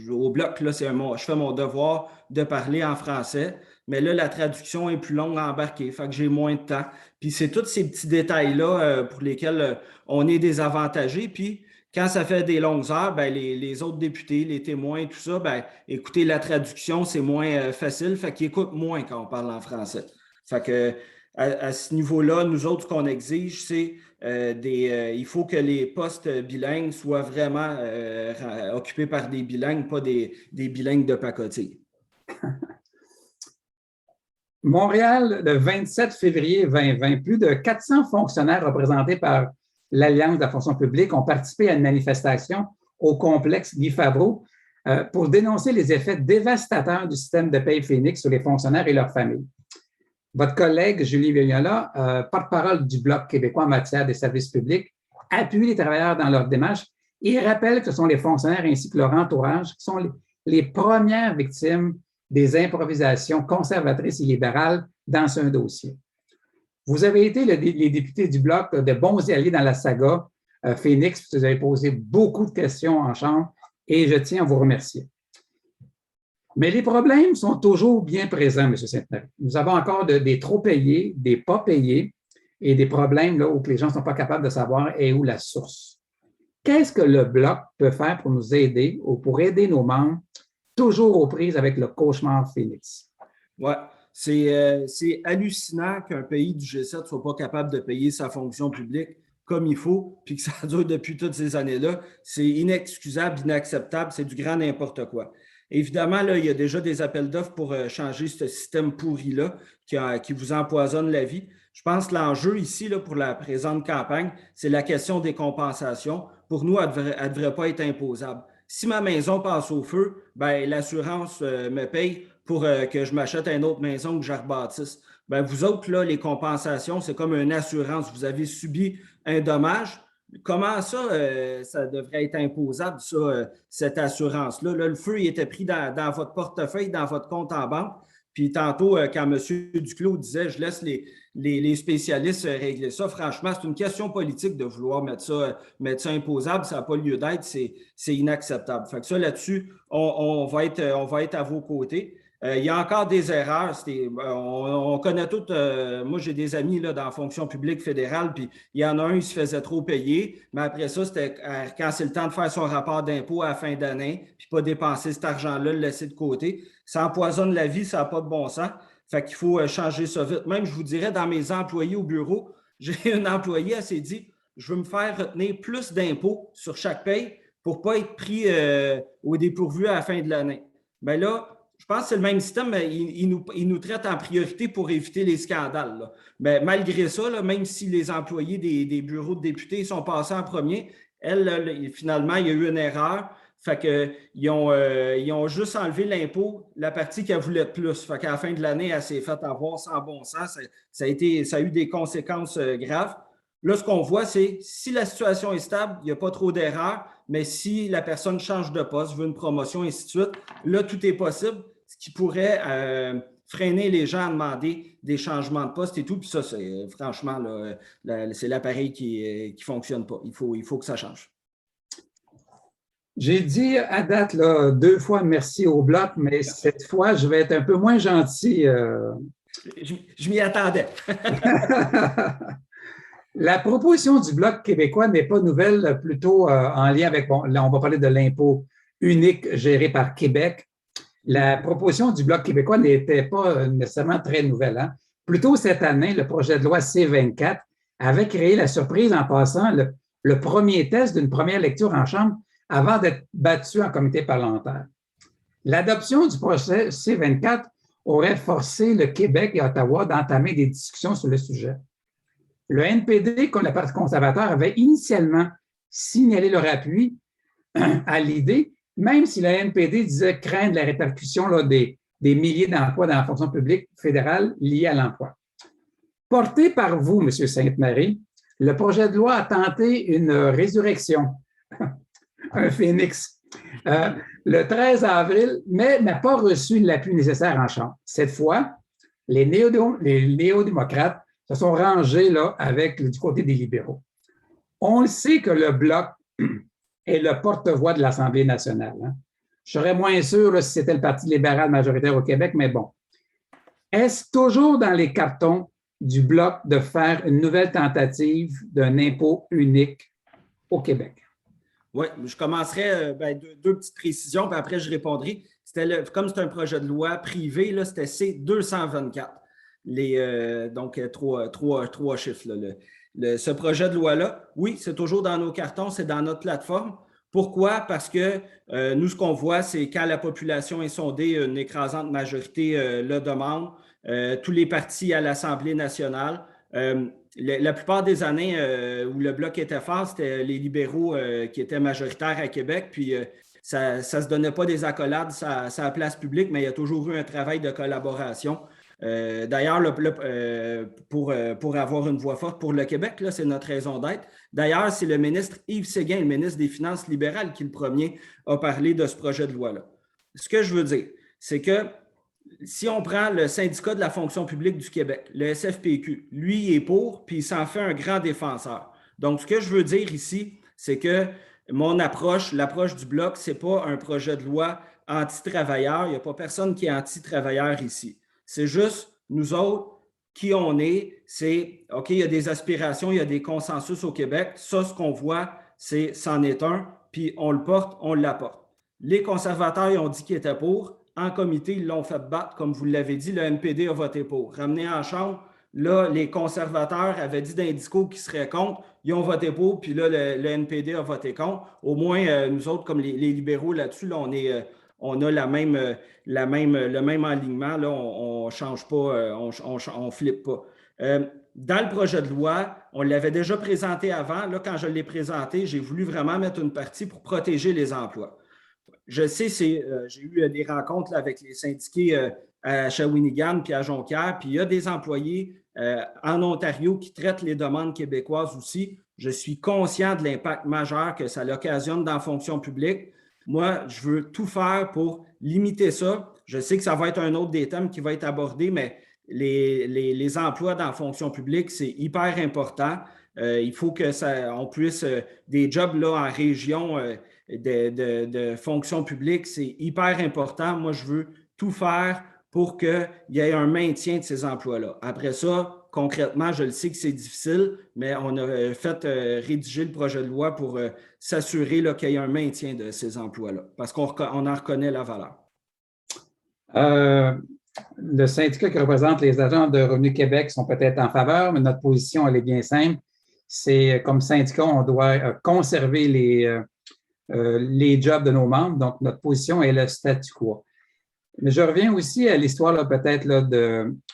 au bloc, là, je fais mon devoir de parler en français, mais là, la traduction est plus longue à embarquer. Fait que j'ai moins de temps. Puis c'est tous ces petits détails-là pour lesquels on est désavantagé. Puis quand ça fait des longues heures, ben, les autres députés, les témoins, tout ça, ben, écouter la traduction, c'est moins facile. Fait qu'ils écoutent moins quand on parle en français. Fait que à ce niveau-là, nous autres, ce qu'on exige, c'est il faut que les postes bilingues soient vraiment occupés par des bilingues, pas des bilingues de pacotille. Montréal, le 27 février 2020, plus de 400 fonctionnaires représentés par l'Alliance de la fonction publique ont participé à une manifestation au complexe Guy Favreau pour dénoncer les effets dévastateurs du système de paye Phoenix sur les fonctionnaires et leurs familles. Votre collègue Julie Vignola, porte-parole du Bloc québécois en matière des services publics, appuie les travailleurs dans leur démarche et rappelle que ce sont les fonctionnaires ainsi que leur entourage qui sont les premières victimes des improvisations conservatrices et libérales dans un dossier. Vous avez été les députés du Bloc de bons alliés dans la saga Phoenix. Vous avez posé beaucoup de questions en Chambre et je tiens à vous remercier. Mais les problèmes sont toujours bien présents, M. Sainte-Marie. Nous avons encore des trop payés, des pas payés et des problèmes là, où les gens ne sont pas capables de savoir et où la source. Qu'est-ce que le Bloc peut faire pour nous aider ou pour aider nos membres toujours aux prises avec le cauchemar Phoenix? Oui, c'est hallucinant qu'un pays du G7 ne soit pas capable de payer sa fonction publique comme il faut, puis que ça dure depuis toutes ces années-là. C'est inexcusable, inacceptable, c'est du grand n'importe quoi. Évidemment, là, il y a déjà des appels d'offres pour changer ce système pourri-là qui vous empoisonne la vie. Je pense que l'enjeu ici, là, pour la présente campagne, c'est la question des compensations. Pour nous, elle ne devrait pas être imposable. Si ma maison passe au feu, ben, l'assurance me paye pour que je m'achète une autre maison que je rebâtisse. Ben, vous autres, là, les compensations, c'est comme une assurance. Vous avez subi un dommage. Comment ça, ça devrait être imposable, ça, cette assurance-là? Là, le feu, il était pris dans votre portefeuille, dans votre compte en banque. Puis tantôt, quand M. Duclos disait « je laisse les spécialistes régler ça », franchement, c'est une question politique de vouloir mettre ça imposable. Ça n'a pas lieu d'être. C'est inacceptable. Fait que ça, là-dessus, on va être à vos côtés. Il y a encore des erreurs. On connaît toutes. Moi, j'ai des amis là, dans la fonction publique fédérale, puis il y en a un, il se faisait trop payer, mais après ça, c'était quand c'est le temps de faire son rapport d'impôt à la fin d'année, puis pas dépenser cet argent-là, le laisser de côté. Ça empoisonne la vie, ça n'a pas de bon sens. Fait qu'il faut changer ça vite. Même, je vous dirais, dans mes employés au bureau, j'ai une employée, elle s'est dit, je veux me faire retenir plus d'impôts sur chaque paye pour ne pas être pris au dépourvu à la fin de l'année. Bien là, je pense que c'est le même système, mais il nous traite en priorité pour éviter les scandales. Là. Mais malgré ça, là, même si les employés des bureaux de députés sont passés en premier, finalement, il y a eu une erreur. Fait qu'ils ont juste enlevé l'impôt, la partie qu'elle voulait de plus. Fait qu'à la fin de l'année, elle s'est fait avoir sans bon sens. Ça a eu des conséquences graves. Là, ce qu'on voit, c'est si la situation est stable, il n'y a pas trop d'erreurs, mais si la personne change de poste, veut une promotion, et ainsi de suite, là, tout est possible, ce qui pourrait freiner les gens à demander des changements de poste et tout. Puis ça, c'est franchement, là, c'est l'appareil qui ne fonctionne pas. Il faut que ça change. J'ai dit à date là, 2 fois merci au Bloc, mais cette fois, je vais être un peu moins gentil. Je m'y attendais. La proposition du Bloc québécois n'est pas nouvelle, plutôt en lien avec, bon, là, on va parler de l'impôt unique géré par Québec. La proposition du Bloc québécois n'était pas nécessairement très nouvelle. Hein? Plus tôt cette année, le projet de loi C-24 avait créé la surprise en passant le premier test d'une première lecture en Chambre avant d'être battu en comité parlementaire. L'adoption du projet C-24 aurait forcé le Québec et Ottawa d'entamer des discussions sur le sujet. Le NPD, comme le Parti conservateur, avait initialement signalé leur appui à l'idée, même si le NPD disait craindre la répercussion là, des milliers d'emplois dans la fonction publique fédérale liés à l'emploi. Porté par vous, M. Sainte-Marie, le projet de loi a tenté une résurrection, un phénix, le 13 avril, mais n'a pas reçu l'appui nécessaire en Chambre. Cette fois, les néo-démocrates se sont rangés là, du côté des libéraux. On le sait que le Bloc est le porte-voix de l'Assemblée nationale. Hein. Je serais moins sûr là, si c'était le Parti libéral majoritaire au Québec, mais bon. Est-ce toujours dans les cartons du Bloc de faire une nouvelle tentative d'un impôt unique au Québec? Oui, je commencerai deux petites précisions, puis après je répondrai. Comme c'est un projet de loi privé, là, c'était C-224. Donc, trois chiffres. Là, ce projet de loi-là, oui, c'est toujours dans nos cartons, c'est dans notre plateforme. Pourquoi? Parce que nous, ce qu'on voit, c'est quand la population est sondée, une écrasante majorité le demande. Tous les partis à l'Assemblée nationale. La plupart des années où le Bloc était fort, c'était les libéraux qui étaient majoritaires à Québec. Puis ça ne se donnait pas des accolades sur la place publique, mais il y a toujours eu un travail de collaboration. D'ailleurs, pour avoir une voix forte pour le Québec, là, c'est notre raison d'être. D'ailleurs, c'est le ministre Yves Séguin, le ministre des Finances libérales, qui le premier a parlé de ce projet de loi-là. Ce que je veux dire, c'est que si on prend le syndicat de la fonction publique du Québec, le SFPQ, lui, il est pour, puis il s'en fait un grand défenseur. Donc, ce que je veux dire ici, c'est que mon approche, l'approche du Bloc, ce n'est pas un projet de loi anti-travailleur. Il n'y a pas personne qui est anti-travailleur ici. C'est juste, nous autres, qui on est, c'est, OK, il y a des aspirations, il y a des consensus au Québec. Ça, ce qu'on voit, c'en est un, puis on le porte, on l'apporte. Les conservateurs, ils ont dit qu'ils étaient pour. En comité, ils l'ont fait battre, comme vous l'avez dit, le NPD a voté pour. Ramené en chambre, là, les conservateurs avaient dit d'un discours qu'ils seraient contre, ils ont voté pour, puis là, le NPD a voté contre. Au moins, nous autres, comme les libéraux là-dessus, là, on a le même alignement, là, on ne change pas, on ne flippe pas. Dans le projet de loi, on l'avait déjà présenté avant. Là, quand je l'ai présenté, j'ai voulu vraiment mettre une partie pour protéger les emplois. Je sais, j'ai eu des rencontres là, avec les syndiqués à Shawinigan puis à Jonquière, puis il y a des employés en Ontario qui traitent les demandes québécoises aussi. Je suis conscient de l'impact majeur que ça occasionne dans la fonction publique. Moi, je veux tout faire pour limiter ça. Je sais que ça va être un autre des thèmes qui va être abordé, mais les emplois dans la fonction publique, c'est hyper important. Il faut on puisse, des jobs là, en région de fonction publique, c'est hyper important. Moi, je veux tout faire pour qu'il y ait un maintien de ces emplois-là. Après ça, concrètement, je le sais que c'est difficile, mais on a fait rédiger le projet de loi pour s'assurer qu'il y ait un maintien de ces emplois-là, parce qu'on en reconnaît la valeur. Le syndicat qui représente les agents de Revenu Québec sont peut-être en faveur, mais notre position, elle est bien simple. C'est comme syndicat, on doit conserver les jobs de nos membres. Donc, notre position est le statu quo. Mais je reviens aussi à l'histoire peut-être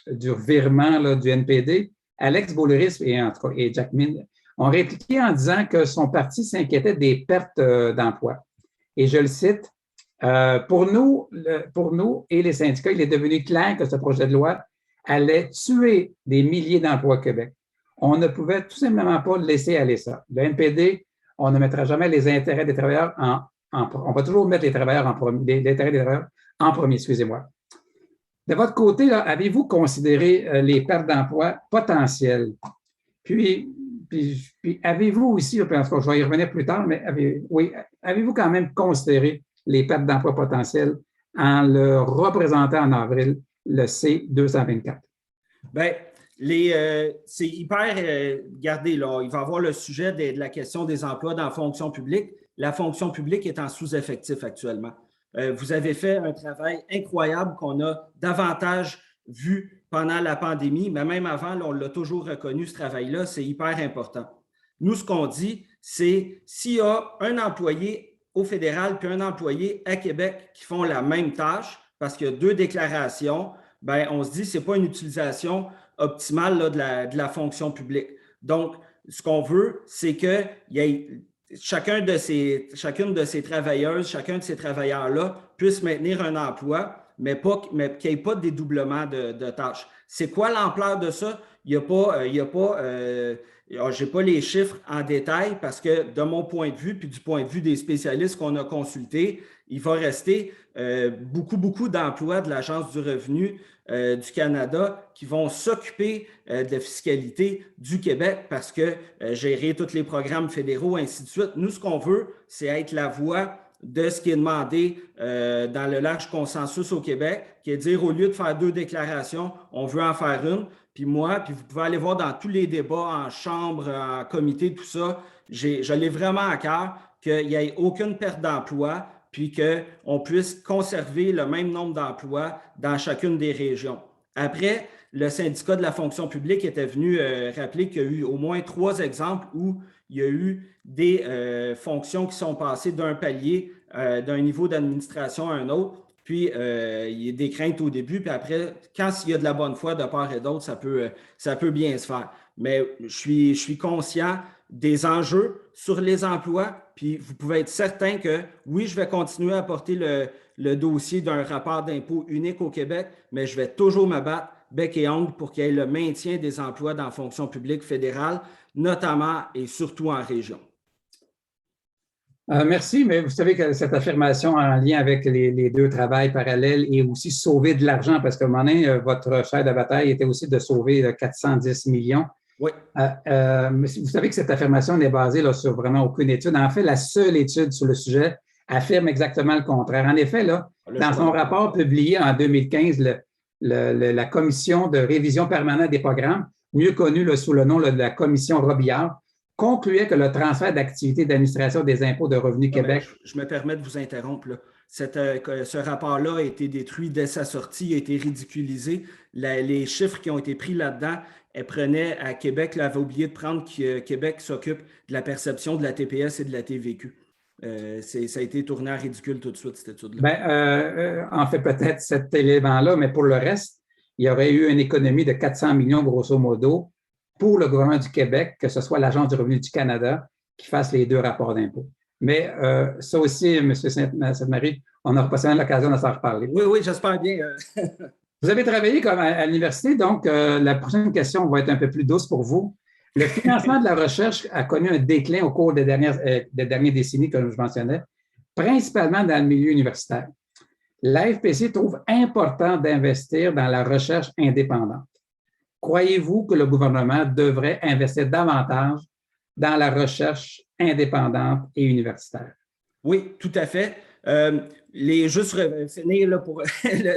du virement là, du NPD. Alex Boulouris et Jack Min ont répliqué en disant que son parti s'inquiétait des pertes d'emplois. Et je le cite, pour nous et les syndicats, il est devenu clair que ce projet de loi allait tuer des milliers d'emplois au Québec. On ne pouvait tout simplement pas laisser aller ça. Le NPD, on ne mettra jamais les intérêts des travailleurs on va toujours mettre les intérêts des travailleurs en premier, excusez-moi. De votre côté, avez-vous considéré les pertes d'emplois potentielles? Puis avez-vous aussi, parce que je vais y revenir plus tard, mais avez-vous quand même considéré les pertes d'emplois potentielles en le représentant en avril, le C-224? Bien, c'est hyper regardez, là, il va y avoir le sujet de la question des emplois dans la fonction publique. La fonction publique est en sous-effectif actuellement. Vous avez fait un travail incroyable qu'on a davantage vu pendant la pandémie, mais même avant, là, on l'a toujours reconnu, ce travail-là, c'est hyper important. Nous, ce qu'on dit, c'est s'il y a un employé au fédéral puis un employé à Québec qui font la même tâche, parce qu'il y a 2 déclarations, bien, on se dit que ce n'est pas une utilisation optimale là, de la fonction publique. Donc, ce qu'on veut, c'est qu'il y ait chacune de ces travailleuses, chacun de ces travailleurs-là puisse maintenir un emploi, mais qu'il n'y ait pas de dédoublement de tâches. C'est quoi l'ampleur de ça? Je n'ai pas les chiffres en détail parce que de mon point de vue, puis du point de vue des spécialistes qu'on a consultés, il va rester beaucoup d'emplois de l'Agence du revenu du Canada qui vont s'occuper de la fiscalité du Québec parce que gérer tous les programmes fédéraux, ainsi de suite. Nous, ce qu'on veut, c'est être la voix de ce qui est demandé dans le large consensus au Québec, qui est de dire au lieu de faire 2 déclarations, on veut en faire une. Puis moi, puis vous pouvez aller voir dans tous les débats en chambre, en comité, tout ça, je l'ai vraiment à cœur qu'il n'y ait aucune perte d'emploi, puis qu'on puisse conserver le même nombre d'emplois dans chacune des régions. Après, le syndicat de la fonction publique était venu rappeler qu'il y a eu au moins 3 exemples où il y a eu des fonctions qui sont passées d'un palier, d'un niveau d'administration à un autre. Puis, il y a des craintes au début, puis après, quand il y a de la bonne foi de part et d'autre, ça peut bien se faire. Mais je suis conscient des enjeux sur les emplois, puis vous pouvez être certain que, oui, je vais continuer à porter le dossier d'un rapport d'impôt unique au Québec, mais je vais toujours me battre bec et ongle pour qu'il y ait le maintien des emplois dans la fonction publique fédérale, notamment et surtout en région. Merci, mais vous savez que cette affirmation en lien avec les deux travails parallèles et aussi sauver de l'argent, parce qu'à un moment donné, votre chef de bataille était aussi de sauver 410 millions. Oui. Vous savez que cette affirmation n'est basée là, sur vraiment aucune étude. En fait, la seule étude sur le sujet affirme exactement le contraire. En effet, là, dans son rapport publié en 2015, la Commission de révision permanente des programmes, mieux connue là, sous le nom là, de la Commission Robillard, concluait que le transfert d'activités d'administration des impôts de Revenu Québec… Je me permets de vous interrompre. Là. Ce rapport-là a été détruit dès sa sortie, a été ridiculisé. Les chiffres qui ont été pris là-dedans, elle prenait à Québec, là, elle avait oublié de prendre que Québec s'occupe de la perception de la TPS et de la TVQ. Ça a été tourné en ridicule tout de suite, cette étude-là. En fait, peut-être cet élément-là, mais pour le reste, il y aurait eu une économie de 400 millions, grosso modo, pour le gouvernement du Québec, que ce soit l'Agence du revenu du Canada qui fasse les deux rapports d'impôt. Mais ça aussi, M. Sainte-Marie, on aura pas l'occasion de s'en reparler. Oui, j'espère bien. Vous avez travaillé comme à l'université, donc la prochaine question va être un peu plus douce pour vous. Le financement de la recherche a connu un déclin au cours des dernières décennies, comme je mentionnais, principalement dans le milieu universitaire. L'AFPC trouve important d'investir dans la recherche indépendante. Croyez-vous que le gouvernement devrait investir davantage dans la recherche indépendante et universitaire? Oui, tout à fait. Juste finir là,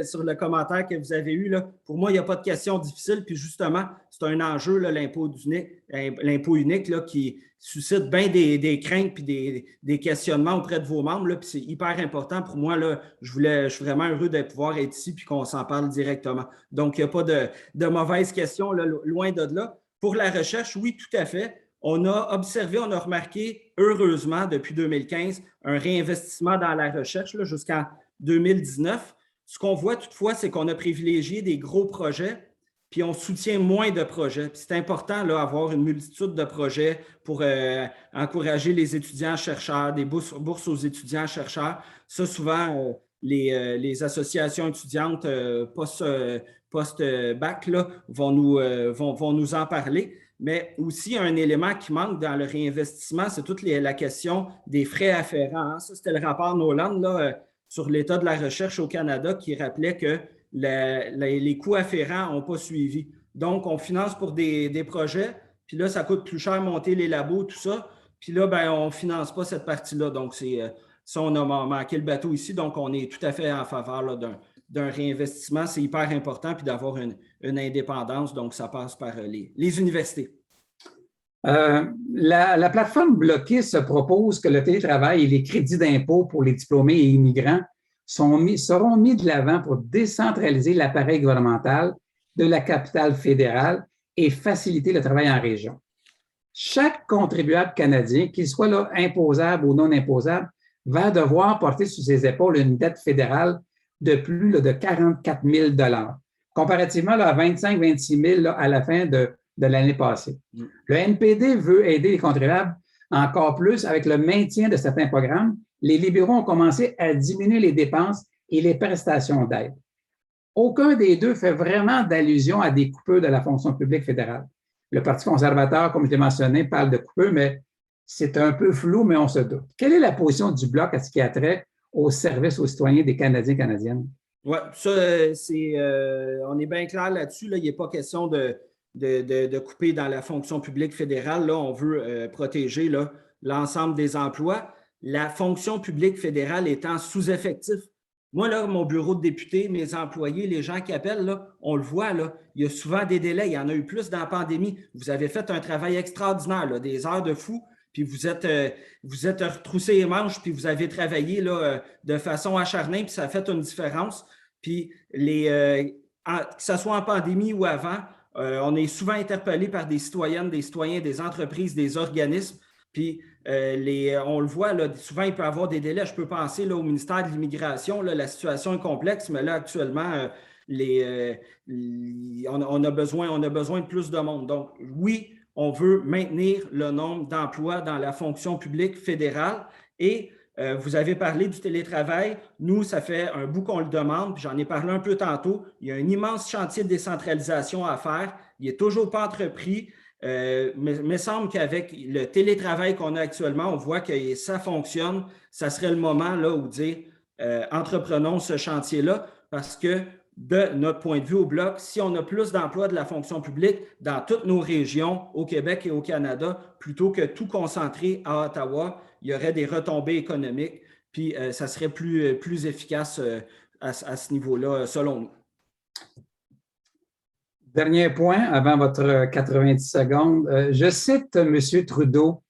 sur le commentaire que vous avez eu, là, pour moi, il n'y a pas de question difficile. Puis justement, c'est un enjeu, l'impôt unique là, qui suscite bien des craintes et des questionnements auprès de vos membres. Là, puis c'est hyper important pour moi. Là, je suis vraiment heureux de pouvoir être ici et qu'on s'en parle directement. Donc, il n'y a pas de mauvaises questions, là, loin de là. Pour la recherche, oui, tout à fait. On a observé, on a remarqué, heureusement, depuis 2015, un réinvestissement dans la recherche jusqu'en 2019. Ce qu'on voit toutefois, c'est qu'on a privilégié des gros projets, puis on soutient moins de projets. Puis c'est important d'avoir une multitude de projets pour encourager les étudiants-chercheurs, des bourses aux étudiants-chercheurs. Ça, souvent, les associations étudiantes post-bac vont nous en parler. Mais aussi, un élément qui manque dans le réinvestissement, c'est toute la question des frais afférents. Ça, c'était le rapport Nolan là, sur l'état de la recherche au Canada qui rappelait que les coûts afférents n'ont pas suivi. Donc, on finance pour des projets, puis là, ça coûte plus cher monter les labos, tout ça. Puis là, on ne finance pas cette partie-là. Donc, ça, on a manqué le bateau ici. Donc, on est tout à fait en faveur là, d'un réinvestissement. C'est hyper important, puis d'avoir une indépendance. Donc, ça passe par les universités. La plateforme bloquée se propose que le télétravail et les crédits d'impôt pour les diplômés et immigrants seront mis de l'avant pour décentraliser l'appareil gouvernemental de la capitale fédérale et faciliter le travail en région. Chaque contribuable canadien, qu'il soit là imposable ou non imposable, va devoir porter sur ses épaules une dette fédérale de plus de 44 000 $, comparativement à 25-26 000 à la fin de l'année passée. Le NPD veut aider les contribuables encore plus avec le maintien de certains programmes. Les libéraux ont commencé à diminuer les dépenses et les prestations d'aide. Aucun des deux fait vraiment d'allusion à des coupures de la fonction publique fédérale. Le Parti conservateur, comme je l'ai mentionné, parle de coupures, mais c'est un peu flou, mais on se doute. Quelle est la position du Bloc à ce qui a trait au service aux citoyens des Canadiens et Canadiennes? Oui, ça, on est bien clair là-dessus. Là. Il n'est pas question de couper dans la fonction publique fédérale. Là, on veut protéger l'ensemble des emplois. La fonction publique fédérale étant sous-effectif. Moi, là, mon bureau de député, mes employés, les gens qui appellent, là, on le voit, là, il y a souvent des délais. Il y en a eu plus dans la pandémie. Vous avez fait un travail extraordinaire, là, des heures de fou, puis vous êtes retroussé les manches, puis vous avez travaillé là, de façon acharnée, puis ça a fait une différence. Puis, que ce soit en pandémie ou avant, on est souvent interpellé par des citoyennes, des citoyens, des entreprises, des organismes. Puis, on le voit, là, souvent, il peut y avoir des délais. Je peux penser là, au ministère de l'Immigration. Là, la situation est complexe, mais là, actuellement, on a besoin de plus de monde. Donc, oui, on veut maintenir le nombre d'emplois dans la fonction publique fédérale et Vous avez parlé du télétravail. Nous, ça fait un bout qu'on le demande, puis j'en ai parlé un peu tantôt. Il y a un immense chantier de décentralisation à faire. Il n'est toujours pas entrepris. Mais il me semble qu'avec le télétravail qu'on a actuellement, on voit que ça fonctionne. Ça serait le moment là, où dire entreprenons ce chantier-là parce que de notre point de vue au Bloc, si on a plus d'emplois de la fonction publique dans toutes nos régions, au Québec et au Canada, plutôt que tout concentrer à Ottawa, il y aurait des retombées économiques, puis ça serait plus efficace à ce niveau-là, selon nous. Dernier point, avant votre 90 secondes. Je cite M. Trudeau.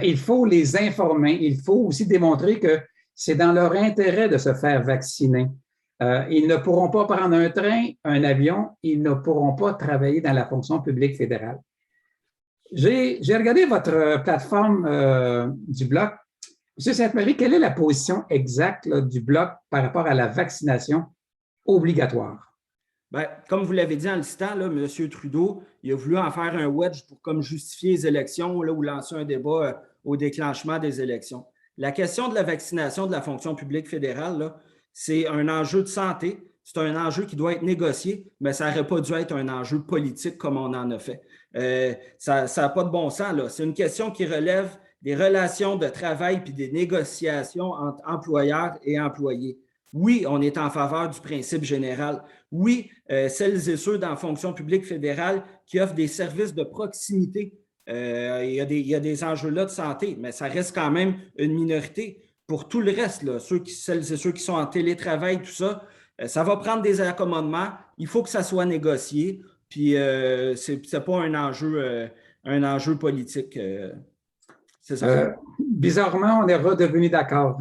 Il faut les informer. Il faut aussi démontrer que c'est dans leur intérêt de se faire vacciner. Ils ne pourront pas prendre un train, un avion. Ils ne pourront pas travailler dans la fonction publique fédérale. J'ai regardé votre plateforme du Bloc. M. Sainte-Marie, quelle est la position exacte là, du Bloc par rapport à la vaccination obligatoire? Bien, comme vous l'avez dit en listant, là, M. Trudeau, il a voulu en faire un wedge pour comme justifier les élections là, ou lancer un débat au déclenchement des élections. La question de la vaccination de la fonction publique fédérale, c'est un enjeu de santé, c'est un enjeu qui doit être négocié, mais ça n'aurait pas dû être un enjeu politique comme on en a fait. Ça n'a pas de bon sens. C'est une question qui relève des relations de travail puis des négociations entre employeurs et employés. Oui, on est en faveur du principe général. Oui, celles et ceux dans la fonction publique fédérale qui offrent des services de proximité, il y a des enjeux là de santé, mais ça reste quand même une minorité. Pour tout le reste, là, celles et ceux qui sont en télétravail, tout ça, ça va prendre des accommodements. Il faut que ça soit négocié. Puis, ce n'est pas un enjeu politique. C'est ça. Bizarrement, on est redevenu d'accord.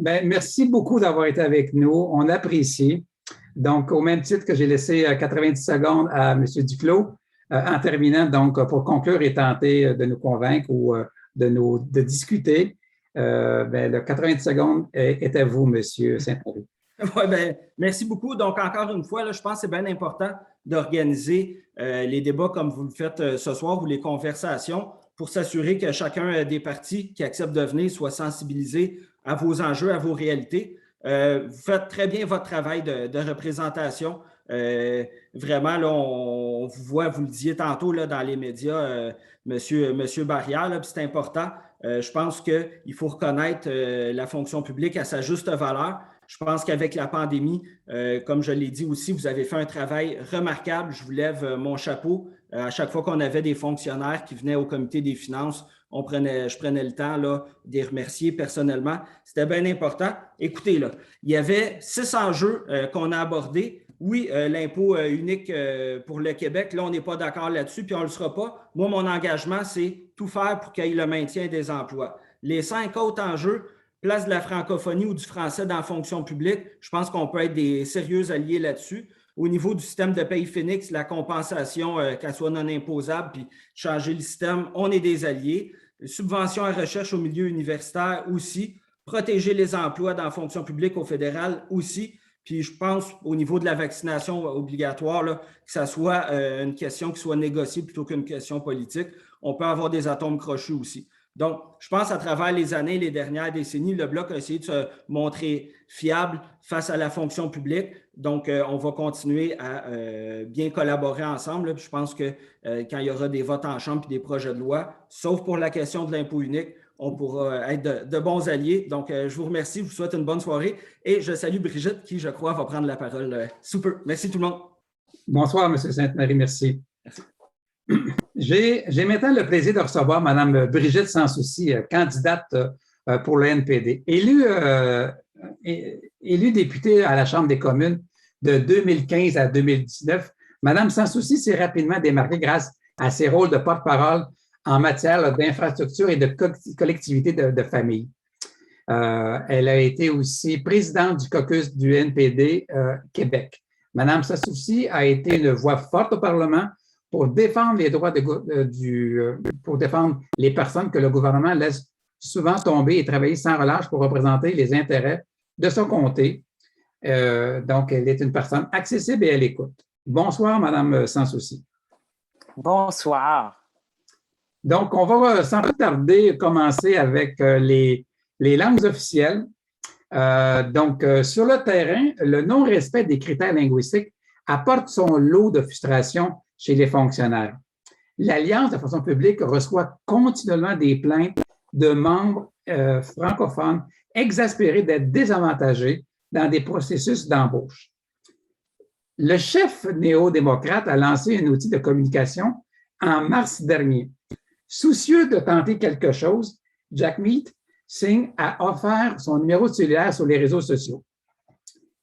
Merci beaucoup d'avoir été avec nous. On apprécie. Donc, au même titre que j'ai laissé 90 secondes à M. Duclos, en terminant, donc, pour conclure et tenter de nous convaincre ou de discuter, le 90 secondes est à vous, M. Sainte-Marie. Oui, merci beaucoup. Donc, encore une fois, là, je pense que c'est bien important d'organiser les débats comme vous le faites ce soir ou les conversations pour s'assurer que chacun des partis qui acceptent de venir soit sensibilisé à vos enjeux, à vos réalités. Vous faites très bien votre travail de représentation. Vraiment, là, on vous voit, vous le disiez tantôt là, dans les médias, Monsieur Barrière, c'est important. Je pense qu'il faut reconnaître la fonction publique à sa juste valeur. Je pense qu'avec la pandémie, comme je l'ai dit aussi, vous avez fait un travail remarquable. Je vous lève mon chapeau. À chaque fois qu'on avait des fonctionnaires qui venaient au comité des finances, je prenais le temps là, de les remercier personnellement. C'était bien important. Écoutez, là, il y avait 6 enjeux qu'on a abordés. Oui, l'impôt unique pour le Québec, là, on n'est pas d'accord là-dessus, puis on ne le sera pas. Moi, mon engagement, c'est tout faire pour qu'il y ait le maintien des emplois. Les 5 autres enjeux, place de la francophonie ou du français dans la fonction publique, je pense qu'on peut être des sérieux alliés là-dessus. Au niveau du système de paye Phoenix, la compensation, qu'elle soit non imposable, puis changer le système, on est des alliés. Subventions à recherche au milieu universitaire aussi. Protéger les emplois dans la fonction publique au fédéral aussi. Puis je pense au niveau de la vaccination obligatoire, là, que ça soit une question qui soit négociée plutôt qu'une question politique. On peut avoir des atomes crochus aussi. Donc, je pense à travers les années, les dernières décennies, le Bloc a essayé de se montrer fiable face à la fonction publique. Donc, on va continuer à bien collaborer ensemble. Puis je pense que quand il y aura des votes en Chambre et des projets de loi, sauf pour la question de l'impôt unique, on pourra être de bons alliés. Donc, je vous remercie, je vous souhaite une bonne soirée et je salue Brigitte qui, je crois, va prendre la parole sous peu. Merci tout le monde. Bonsoir, M. Sainte-Marie, merci. Merci. J'ai maintenant le plaisir de recevoir Mme Brigitte Sansouci, candidate pour le NPD. Élue députée à la Chambre des communes de 2015 à 2019, Mme Sansouci s'est rapidement démarquée grâce à ses rôles de porte-parole en matière d'infrastructure et de collectivité de famille. Elle a été aussi présidente du caucus du NPD Québec. Mme Sansouci a été une voix forte au Parlement pour défendre les droits pour défendre les personnes que le gouvernement laisse souvent tomber et travailler sans relâche pour représenter les intérêts de son comté. Donc, elle est une personne accessible et elle écoute. Bonsoir, Mme Sansouci. Bonsoir. Donc, on va sans plus tarder commencer avec les langues officielles. Sur le terrain, le non-respect des critères linguistiques apporte son lot de frustration chez les fonctionnaires. L'Alliance de la fonction publique reçoit continuellement des plaintes de membres francophones exaspérés d'être désavantagés dans des processus d'embauche. Le chef néo-démocrate a lancé un outil de communication en mars dernier. Soucieux de tenter quelque chose, Jagmeet Singh a offert son numéro de cellulaire sur les réseaux sociaux.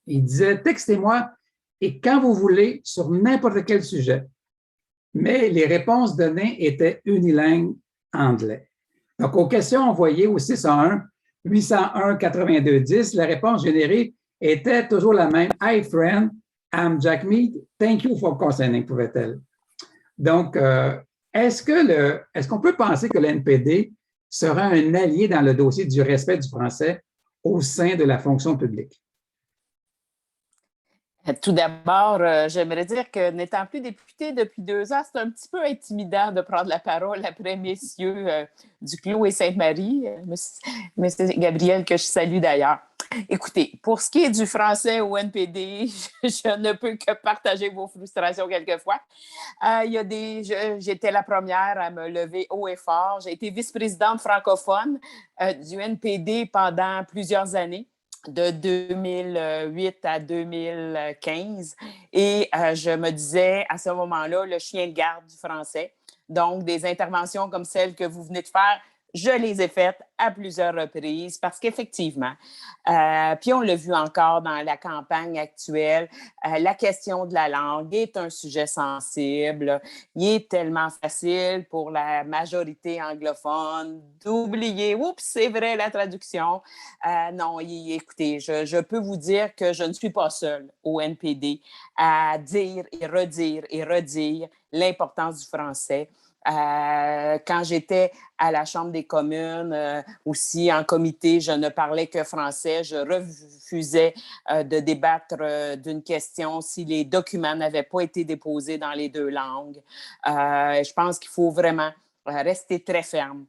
Il disait « Textez-moi et quand vous voulez sur n'importe quel sujet. » Mais les réponses données étaient unilingues anglais. Donc, aux questions envoyées au 601-801-8210, la réponse générée était toujours la même. « Hi friend, I'm Jagmeet. Thank you for consenting », pouvait-elle. Donc, est-ce qu'on peut penser que l'NPD sera un allié dans le dossier du respect du français au sein de la fonction publique? Tout d'abord, j'aimerais dire que n'étant plus député depuis 2 ans, c'est un petit peu intimidant de prendre la parole après messieurs Duclos et Sainte-Marie, monsieur Gabriel, que je salue d'ailleurs. Écoutez, pour ce qui est du français au NPD, je ne peux que partager vos frustrations quelquefois. J'étais la première à me lever haut et fort. J'ai été vice-présidente francophone du NPD pendant plusieurs années, de 2008 à 2015. Et je me disais à ce moment-là, le chien de garde du français. Donc, des interventions comme celles que vous venez de faire, je les ai faites à plusieurs reprises parce qu'effectivement, puis on l'a vu encore dans la campagne actuelle, la question de la langue est un sujet sensible. Il est tellement facile pour la majorité anglophone d'oublier, oups, c'est vrai, la traduction. Non, écoutez, je peux vous dire que je ne suis pas seule au NPD à dire et redire l'importance du français. Quand j'étais à la Chambre des communes, aussi en comité, je ne parlais que français. Je refusais de débattre d'une question si les documents n'avaient pas été déposés dans les 2 langues. Je pense qu'il faut vraiment rester très ferme.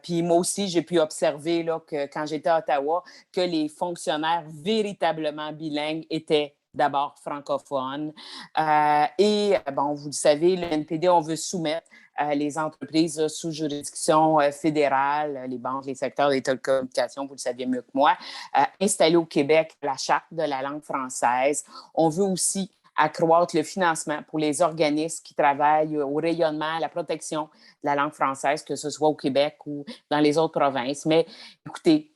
Puis moi aussi, j'ai pu observer là, que quand j'étais à Ottawa, que les fonctionnaires véritablement bilingues étaient d'abord francophones. Et bon, vous le savez, le NPD, on veut soumettre les entreprises sous juridiction fédérale, les banques, les secteurs des télécommunications, vous le saviez mieux que moi, installer au Québec la charte de la langue française. On veut aussi accroître le financement pour les organismes qui travaillent au rayonnement, à la protection de la langue française, que ce soit au Québec ou dans les autres provinces. Mais écoutez,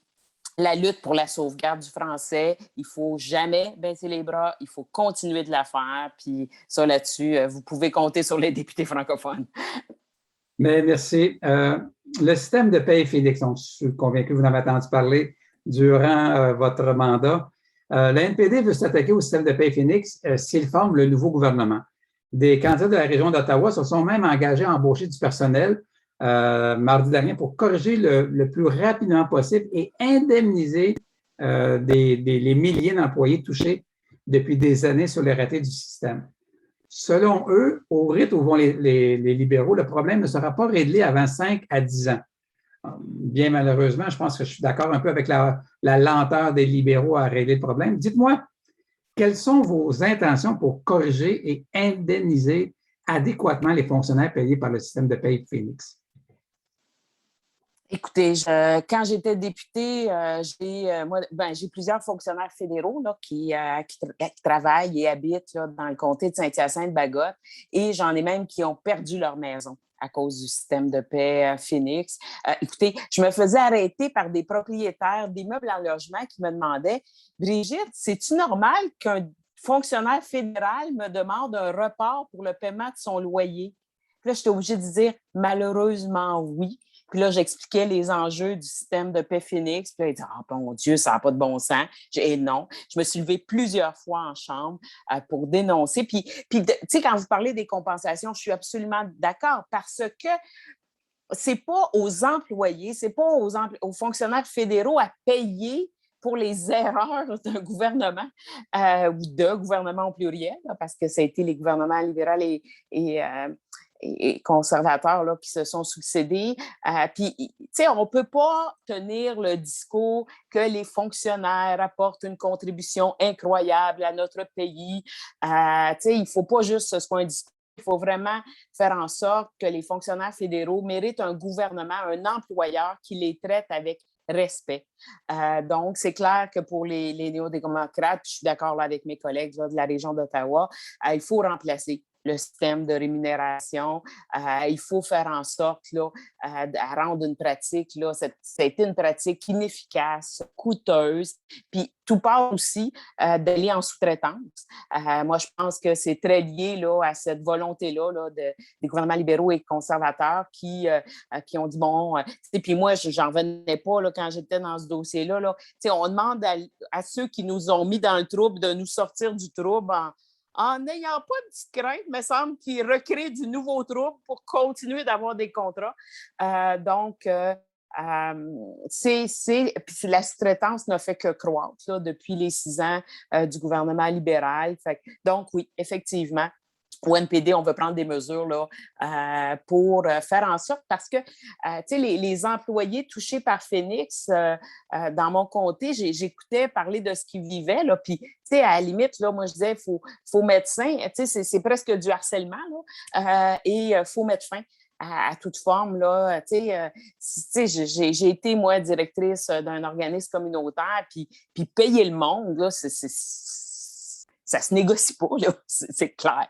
la lutte pour la sauvegarde du français, il ne faut jamais baisser les bras, il faut continuer de la faire. Puis ça, là-dessus, vous pouvez compter sur les députés francophones. Mais merci. Le système de paie Phoenix, donc, je suis convaincu que vous en avez entendu parler durant votre mandat. La NPD veut s'attaquer au système de paie Phoenix s'il forme le nouveau gouvernement. Des candidats de la région d'Ottawa se sont même engagés à embaucher du personnel mardi dernier pour corriger le plus rapidement possible et indemniser les milliers d'employés touchés depuis des années sur les ratés du système. Selon eux, au rythme où vont les libéraux, le problème ne sera pas réglé avant 5 à 10 ans. Bien malheureusement, je pense que je suis d'accord un peu avec la lenteur des libéraux à régler le problème. Dites-moi, quelles sont vos intentions pour corriger et indemniser adéquatement les fonctionnaires payés par le système de paie Phoenix? Écoutez, quand j'étais députée, j'ai plusieurs fonctionnaires fédéraux là, qui travaillent et habitent là, dans le comté de Saint-Hyacinthe-Bagotte et j'en ai même qui ont perdu leur maison à cause du système de paie Phoenix. Écoutez, je me faisais arrêter par des propriétaires d'immeubles en logement qui me demandaient « Brigitte, c'est-tu normal qu'un fonctionnaire fédéral me demande un report pour le paiement de son loyer? » Puis là, j'étais obligée de dire « Malheureusement, oui. » Puis là, j'expliquais les enjeux du système de paie Phoenix. Puis là, il dit « Ah, mon Dieu, ça n'a pas de bon sens. » Et non. Je me suis levée plusieurs fois en chambre pour dénoncer. Puis tu sais, quand vous parlez des compensations, je suis absolument d'accord parce que c'est pas aux employés, c'est pas aux fonctionnaires fédéraux à payer pour les erreurs d'un gouvernement ou de gouvernement au pluriel, là, parce que ça a été les gouvernements libéraux et et conservateurs là, qui se sont succédés. Puis, tu sais, on ne peut pas tenir le discours que les fonctionnaires apportent une contribution incroyable à notre pays. Tu sais, il ne faut pas juste ce soit un discours. Il faut vraiment faire en sorte que les fonctionnaires fédéraux méritent un gouvernement, un employeur qui les traite avec respect. Donc, c'est clair que pour les néo-démocrates, je suis d'accord là, avec mes collègues là, de la région d'Ottawa, il faut remplacer le système de rémunération. Il faut faire en sorte là, de rendre une pratique, là, c'était une pratique inefficace, coûteuse, puis tout part aussi d'aller en sous-traitance. Moi, je pense que c'est très lié là, à cette volonté-là là, des gouvernements libéraux et conservateurs qui ont dit, bon, puis moi, j'en revenais pas là, quand j'étais dans ce dossier-là. Là, on demande à ceux qui nous ont mis dans le trouble de nous sortir du trouble en n'ayant pas de petite crainte, il me semble, qui recrée du nouveau trouble pour continuer d'avoir des contrats. Donc, puis la sous-traitance n'a fait que croître là, depuis les 6 ans du gouvernement libéral. Donc, oui, effectivement, au NPD, on veut prendre des mesures là, pour faire en sorte, parce que les employés touchés par Phoenix, dans mon comté, j'écoutais parler de ce qu'ils vivaient, là, puis à la limite, là, moi je disais, il faut mettre fin, c'est presque du harcèlement, là, et il faut mettre fin à toute forme. Là, j'ai été, moi, directrice d'un organisme communautaire, puis payer le monde, là, ça se négocie pas, là, c'est clair.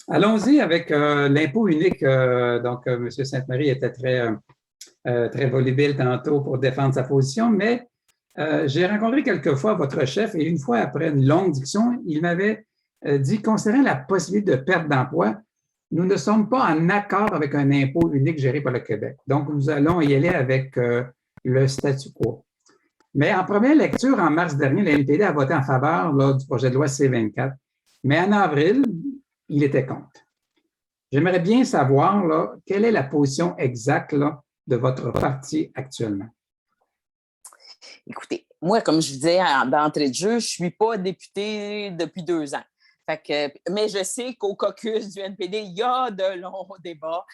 Allons-y avec l'impôt unique. Donc, M. Sainte-Marie était très volubile tantôt pour défendre sa position, mais j'ai rencontré quelquefois votre chef et une fois après une longue discussion, il m'avait dit, concernant la possibilité de perte d'emploi, nous ne sommes pas en accord avec un impôt unique géré par le Québec. Donc, nous allons y aller avec le statu quo. Mais en première lecture, en mars dernier, le NPD a voté en faveur là, du projet de loi C-24. Mais en avril, il était contre. J'aimerais bien savoir là, quelle est la position exacte là, de votre parti actuellement. Écoutez, moi, comme je disais d'entrée de jeu, je ne suis pas députée depuis 2 ans. Mais je sais qu'au caucus du NPD, il y a de longs débats,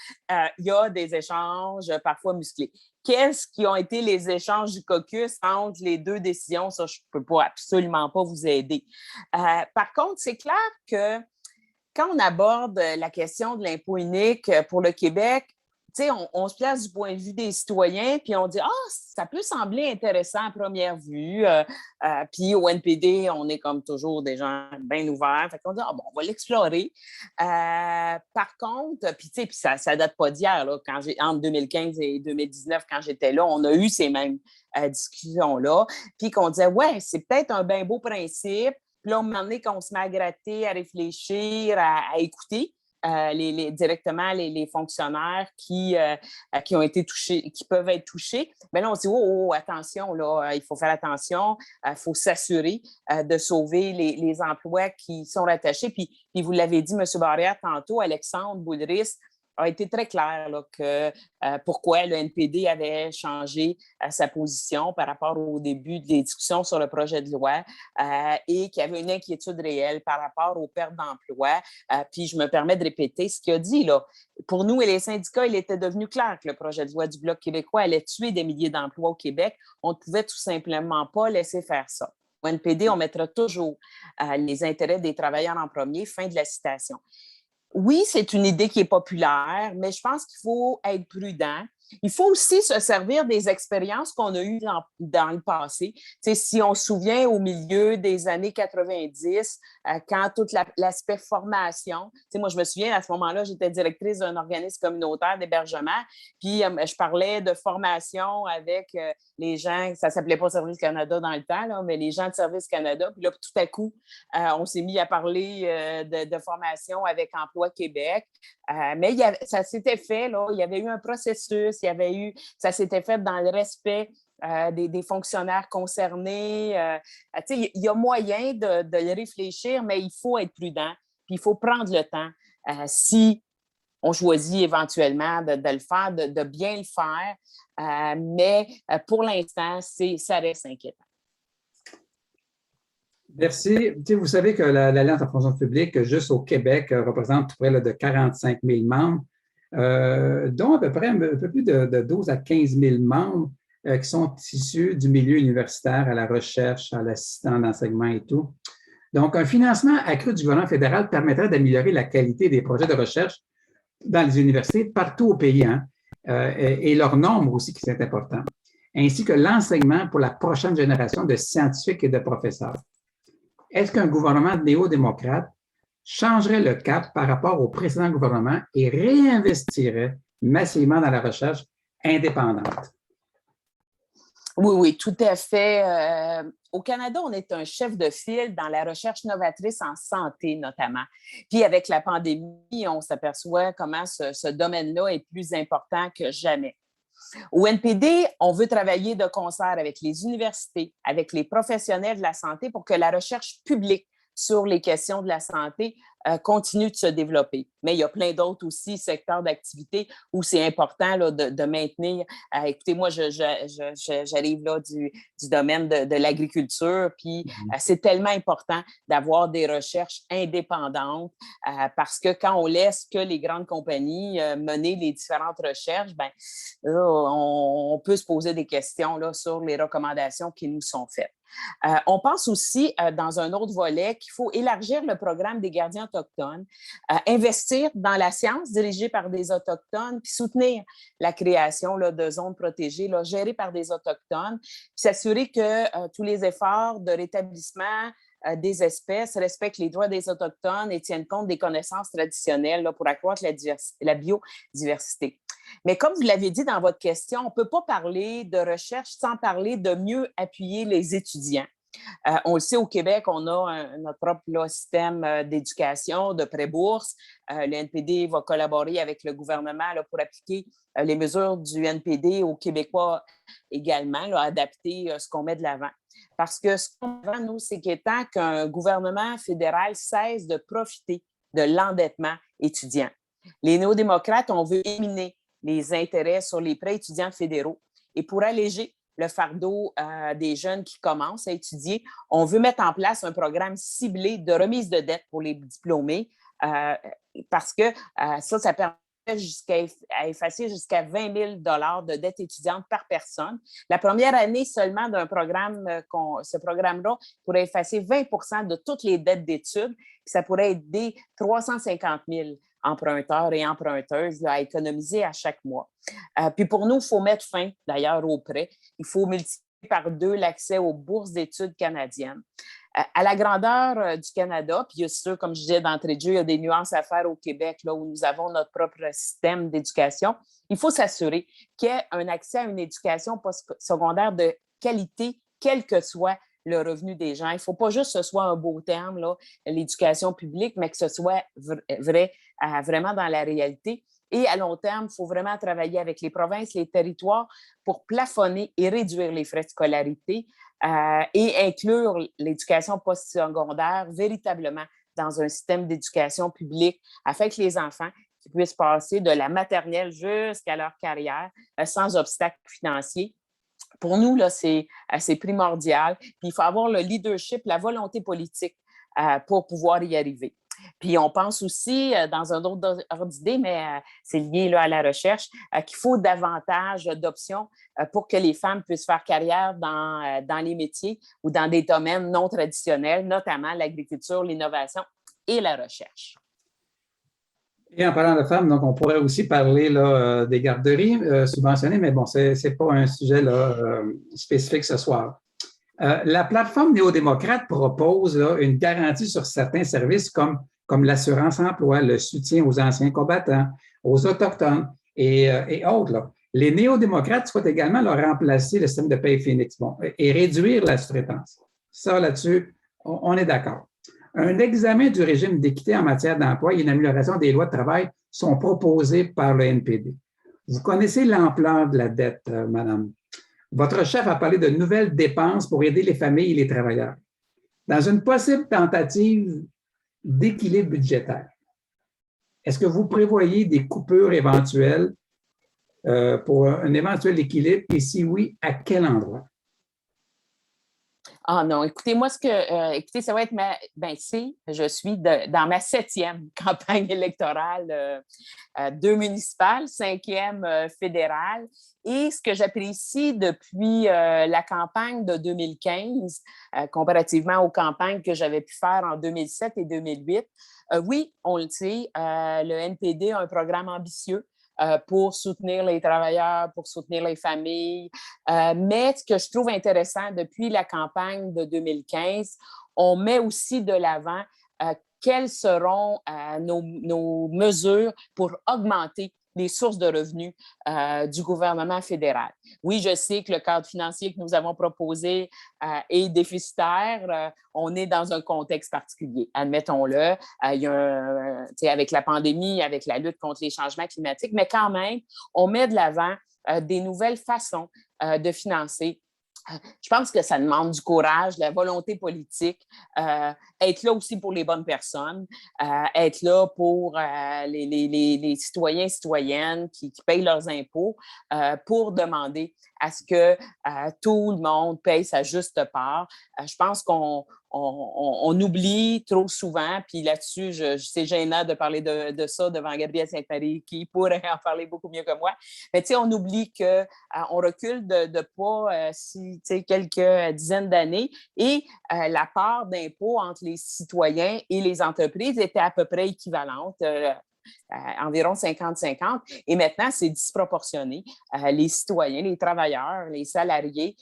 il y a des échanges parfois musclés. Qu'est-ce qui ont été les échanges du caucus entre les deux décisions? Ça, je ne peux absolument pas vous aider. Par contre, c'est clair que quand on aborde la question de l'impôt unique pour le Québec, on se place du point de vue des citoyens, puis on dit « Ah, ça peut sembler intéressant à première vue. » Puis au NPD, on est comme toujours des gens bien ouverts. Fait qu'on dit « Ah bon, on va l'explorer. » Par contre, puis ça ne date pas d'hier, là, entre 2015 et 2019, quand j'étais là, on a eu ces mêmes discussions-là. Puis qu'on disait « Ouais, c'est peut-être un bien beau principe. » Puis là, à un moment donné, qu'on se met à gratter, à réfléchir, à écouter directement les fonctionnaires qui ont été touchés, qui peuvent être touchés, bien là, on se dit, oh, attention, là, il faut faire attention, il faut s'assurer de sauver les emplois qui sont rattachés. Puis vous l'avez dit, M. Barrière, tantôt, Alexandre Boulris a été très clair là, que pourquoi le NPD avait changé sa position par rapport au début des discussions sur le projet de loi et qu'il y avait une inquiétude réelle par rapport aux pertes d'emploi. Puis je me permets de répéter ce qu'il a dit. Là. Pour nous et les syndicats, il était devenu clair que le projet de loi du Bloc québécois allait tuer des milliers d'emplois au Québec. On ne pouvait tout simplement pas laisser faire ça. Au NPD, on mettra toujours les intérêts des travailleurs en premier. Fin de la citation. Oui, c'est une idée qui est populaire, mais je pense qu'il faut être prudent. Il faut aussi se servir des expériences qu'on a eues dans le passé. T'sais, si on se souvient au milieu des années 90, quand tout l'aspect formation, moi je me souviens à ce moment-là, j'étais directrice d'un organisme communautaire d'hébergement, puis je parlais de formation avec les gens, ça ne s'appelait pas Service Canada dans le temps, là, mais les gens de Service Canada, puis là tout à coup, on s'est mis à parler de formation avec Emploi Québec, mais ça s'était fait, là, il y avait eu un processus, ça s'était fait dans le respect des fonctionnaires concernés. Il y a moyen de le réfléchir, mais il faut être prudent, puis il faut prendre le temps. Si on choisit éventuellement de le faire, de bien le faire, mais pour l'instant, ça reste inquiétant. Merci. Tu sais, vous savez que l'Alliance en fonction publique, juste au Québec, représente près là, de 45 000 membres, dont à peu près un peu plus de 12 à 15 000 membres qui sont issus du milieu universitaire, à la recherche, à l'assistant d'enseignement et tout. Donc, un financement accru du gouvernement fédéral permettrait d'améliorer la qualité des projets de recherche dans les universités partout au pays, hein, et leur nombre aussi, qui est important, ainsi que l'enseignement pour la prochaine génération de scientifiques et de professeurs. Est-ce qu'un gouvernement néo-démocrate changerait le cap par rapport au précédent gouvernement et réinvestirait massivement dans la recherche indépendante? Oui, oui, tout à fait. Au Canada, on est un chef de file dans la recherche novatrice en santé, notamment. Puis avec la pandémie, on s'aperçoit comment ce domaine-là est plus important que jamais. Au NPD, on veut travailler de concert avec les universités, avec les professionnels de la santé pour que la recherche publique sur les questions de la santé continue de se développer. Mais il y a plein d'autres aussi secteurs d'activité où c'est important là, de maintenir. Écoutez, moi, j'arrive là du domaine de l'agriculture, puis c'est tellement important d'avoir des recherches indépendantes parce que quand on laisse que les grandes compagnies mener les différentes recherches, ben, on peut se poser des questions là, sur les recommandations qui nous sont faites. On pense aussi, dans un autre volet, qu'il faut élargir le programme des gardiens autochtones, investir dans la science dirigée par des Autochtones, puis soutenir la création là, de zones protégées là, gérées par des Autochtones, puis s'assurer que tous les efforts de rétablissement des espèces respectent les droits des Autochtones et tiennent compte des connaissances traditionnelles là, pour accroître la biodiversité. Mais comme vous l'avez dit dans votre question, on ne peut pas parler de recherche sans parler de mieux appuyer les étudiants. On le sait, au Québec, on a notre propre là, système d'éducation, de pré-bourse. Le NPD va collaborer avec le gouvernement là, pour appliquer les mesures du NPD aux Québécois également, là, adapter ce qu'on met de l'avant. Parce que ce qu'on veut, nous, c'est qu'il est temps qu'un gouvernement fédéral cesse de profiter de l'endettement étudiant. Les néo-démocrates, on veut éliminer les intérêts sur les prêts étudiants fédéraux. Et pour alléger le fardeau des jeunes qui commencent à étudier, on veut mettre en place un programme ciblé de remise de dette pour les diplômés parce que ça permet à effacer jusqu'à 20 000 $ de dette étudiante par personne. La première année seulement d'un programme, ce programme-là pourrait effacer 20 % de toutes les dettes d'études, puis ça pourrait aider 350 000 emprunteurs et emprunteuses là, à économiser à chaque mois. Puis pour nous, il faut mettre fin d'ailleurs aux prêts. Il faut multiplier par 2 l'accès aux bourses d'études canadiennes. À la grandeur du Canada, puis bien sûr, comme je disais d'entrée de jeu, il y a des nuances à faire au Québec, là où nous avons notre propre système d'éducation. Il faut s'assurer qu'il y ait un accès à une éducation postsecondaire de qualité, quel que soit le revenu des gens. Il ne faut pas juste que ce soit un beau terme, là, l'éducation publique, mais que ce soit vrai, vraiment dans la réalité. Et à long terme, il faut vraiment travailler avec les provinces, les territoires pour plafonner et réduire les frais de scolarité et inclure l'éducation postsecondaire véritablement dans un système d'éducation publique afin que les enfants puissent passer de la maternelle jusqu'à leur carrière sans obstacle financier. Pour nous, là, c'est primordial. Puis il faut avoir le leadership, la volonté politique pour pouvoir y arriver. Puis on pense aussi, dans un autre ordre d'idée, mais c'est lié là, à la recherche, qu'il faut davantage d'options pour que les femmes puissent faire carrière dans les métiers ou dans des domaines non traditionnels, notamment l'agriculture, l'innovation et la recherche. Et en parlant de femmes, donc on pourrait aussi parler là, des garderies subventionnées, mais bon, ce n'est pas un sujet là, spécifique ce soir. La plateforme néo-démocrate propose là, une garantie sur certains services comme l'assurance-emploi, le soutien aux anciens combattants, aux Autochtones et autres. Là. Les néo-démocrates souhaitent également leur remplacer le système de paye Phoenix et réduire la sous-traitance. Ça, là-dessus, on est d'accord. Un examen du régime d'équité en matière d'emploi et une amélioration des lois de travail sont proposés par le NPD. Vous connaissez l'ampleur de la dette, madame. Votre chef a parlé de nouvelles dépenses pour aider les familles et les travailleurs. Dans une possible tentative d'équilibre budgétaire, est-ce que vous prévoyez des coupures éventuelles pour un éventuel équilibre et si oui, à quel endroit? Ah non, écoutez, moi, écoutez, ça va être je suis dans ma 7e campagne électorale, 2 municipales, 5e fédérale. Et ce que j'apprécie depuis la campagne de 2015, comparativement aux campagnes que j'avais pu faire en 2007 et 2008, oui, on le sait, le NPD a un programme ambitieux pour soutenir les travailleurs, pour soutenir les familles. Mais ce que je trouve intéressant, depuis la campagne de 2015, on met aussi de l'avant quelles seront nos mesures pour augmenter les sources de revenus du gouvernement fédéral. Oui, je sais que le cadre financier que nous avons proposé est déficitaire. On est dans un contexte particulier, admettons-le. Il y a avec la pandémie, avec la lutte contre les changements climatiques, mais quand même, on met de l'avant des nouvelles façons de financer. Je pense que ça demande du courage, de la volonté politique, être là aussi pour les bonnes personnes, être là pour les citoyens et citoyennes qui payent leurs impôts pour demander à ce que tout le monde paye sa juste part. Je pense qu'on oublie trop souvent, puis là-dessus, c'est gênant de parler de ça devant Gabrielle Sainte-Marie, qui pourrait en parler beaucoup mieux que moi. Mais tu sais, on oublie qu'on recule de pas quelques dizaines d'années et la part d'impôts entre les citoyens et les entreprises était à peu près équivalente. Environ 50-50. Et maintenant, c'est disproportionné. Les citoyens, les travailleurs, les salariés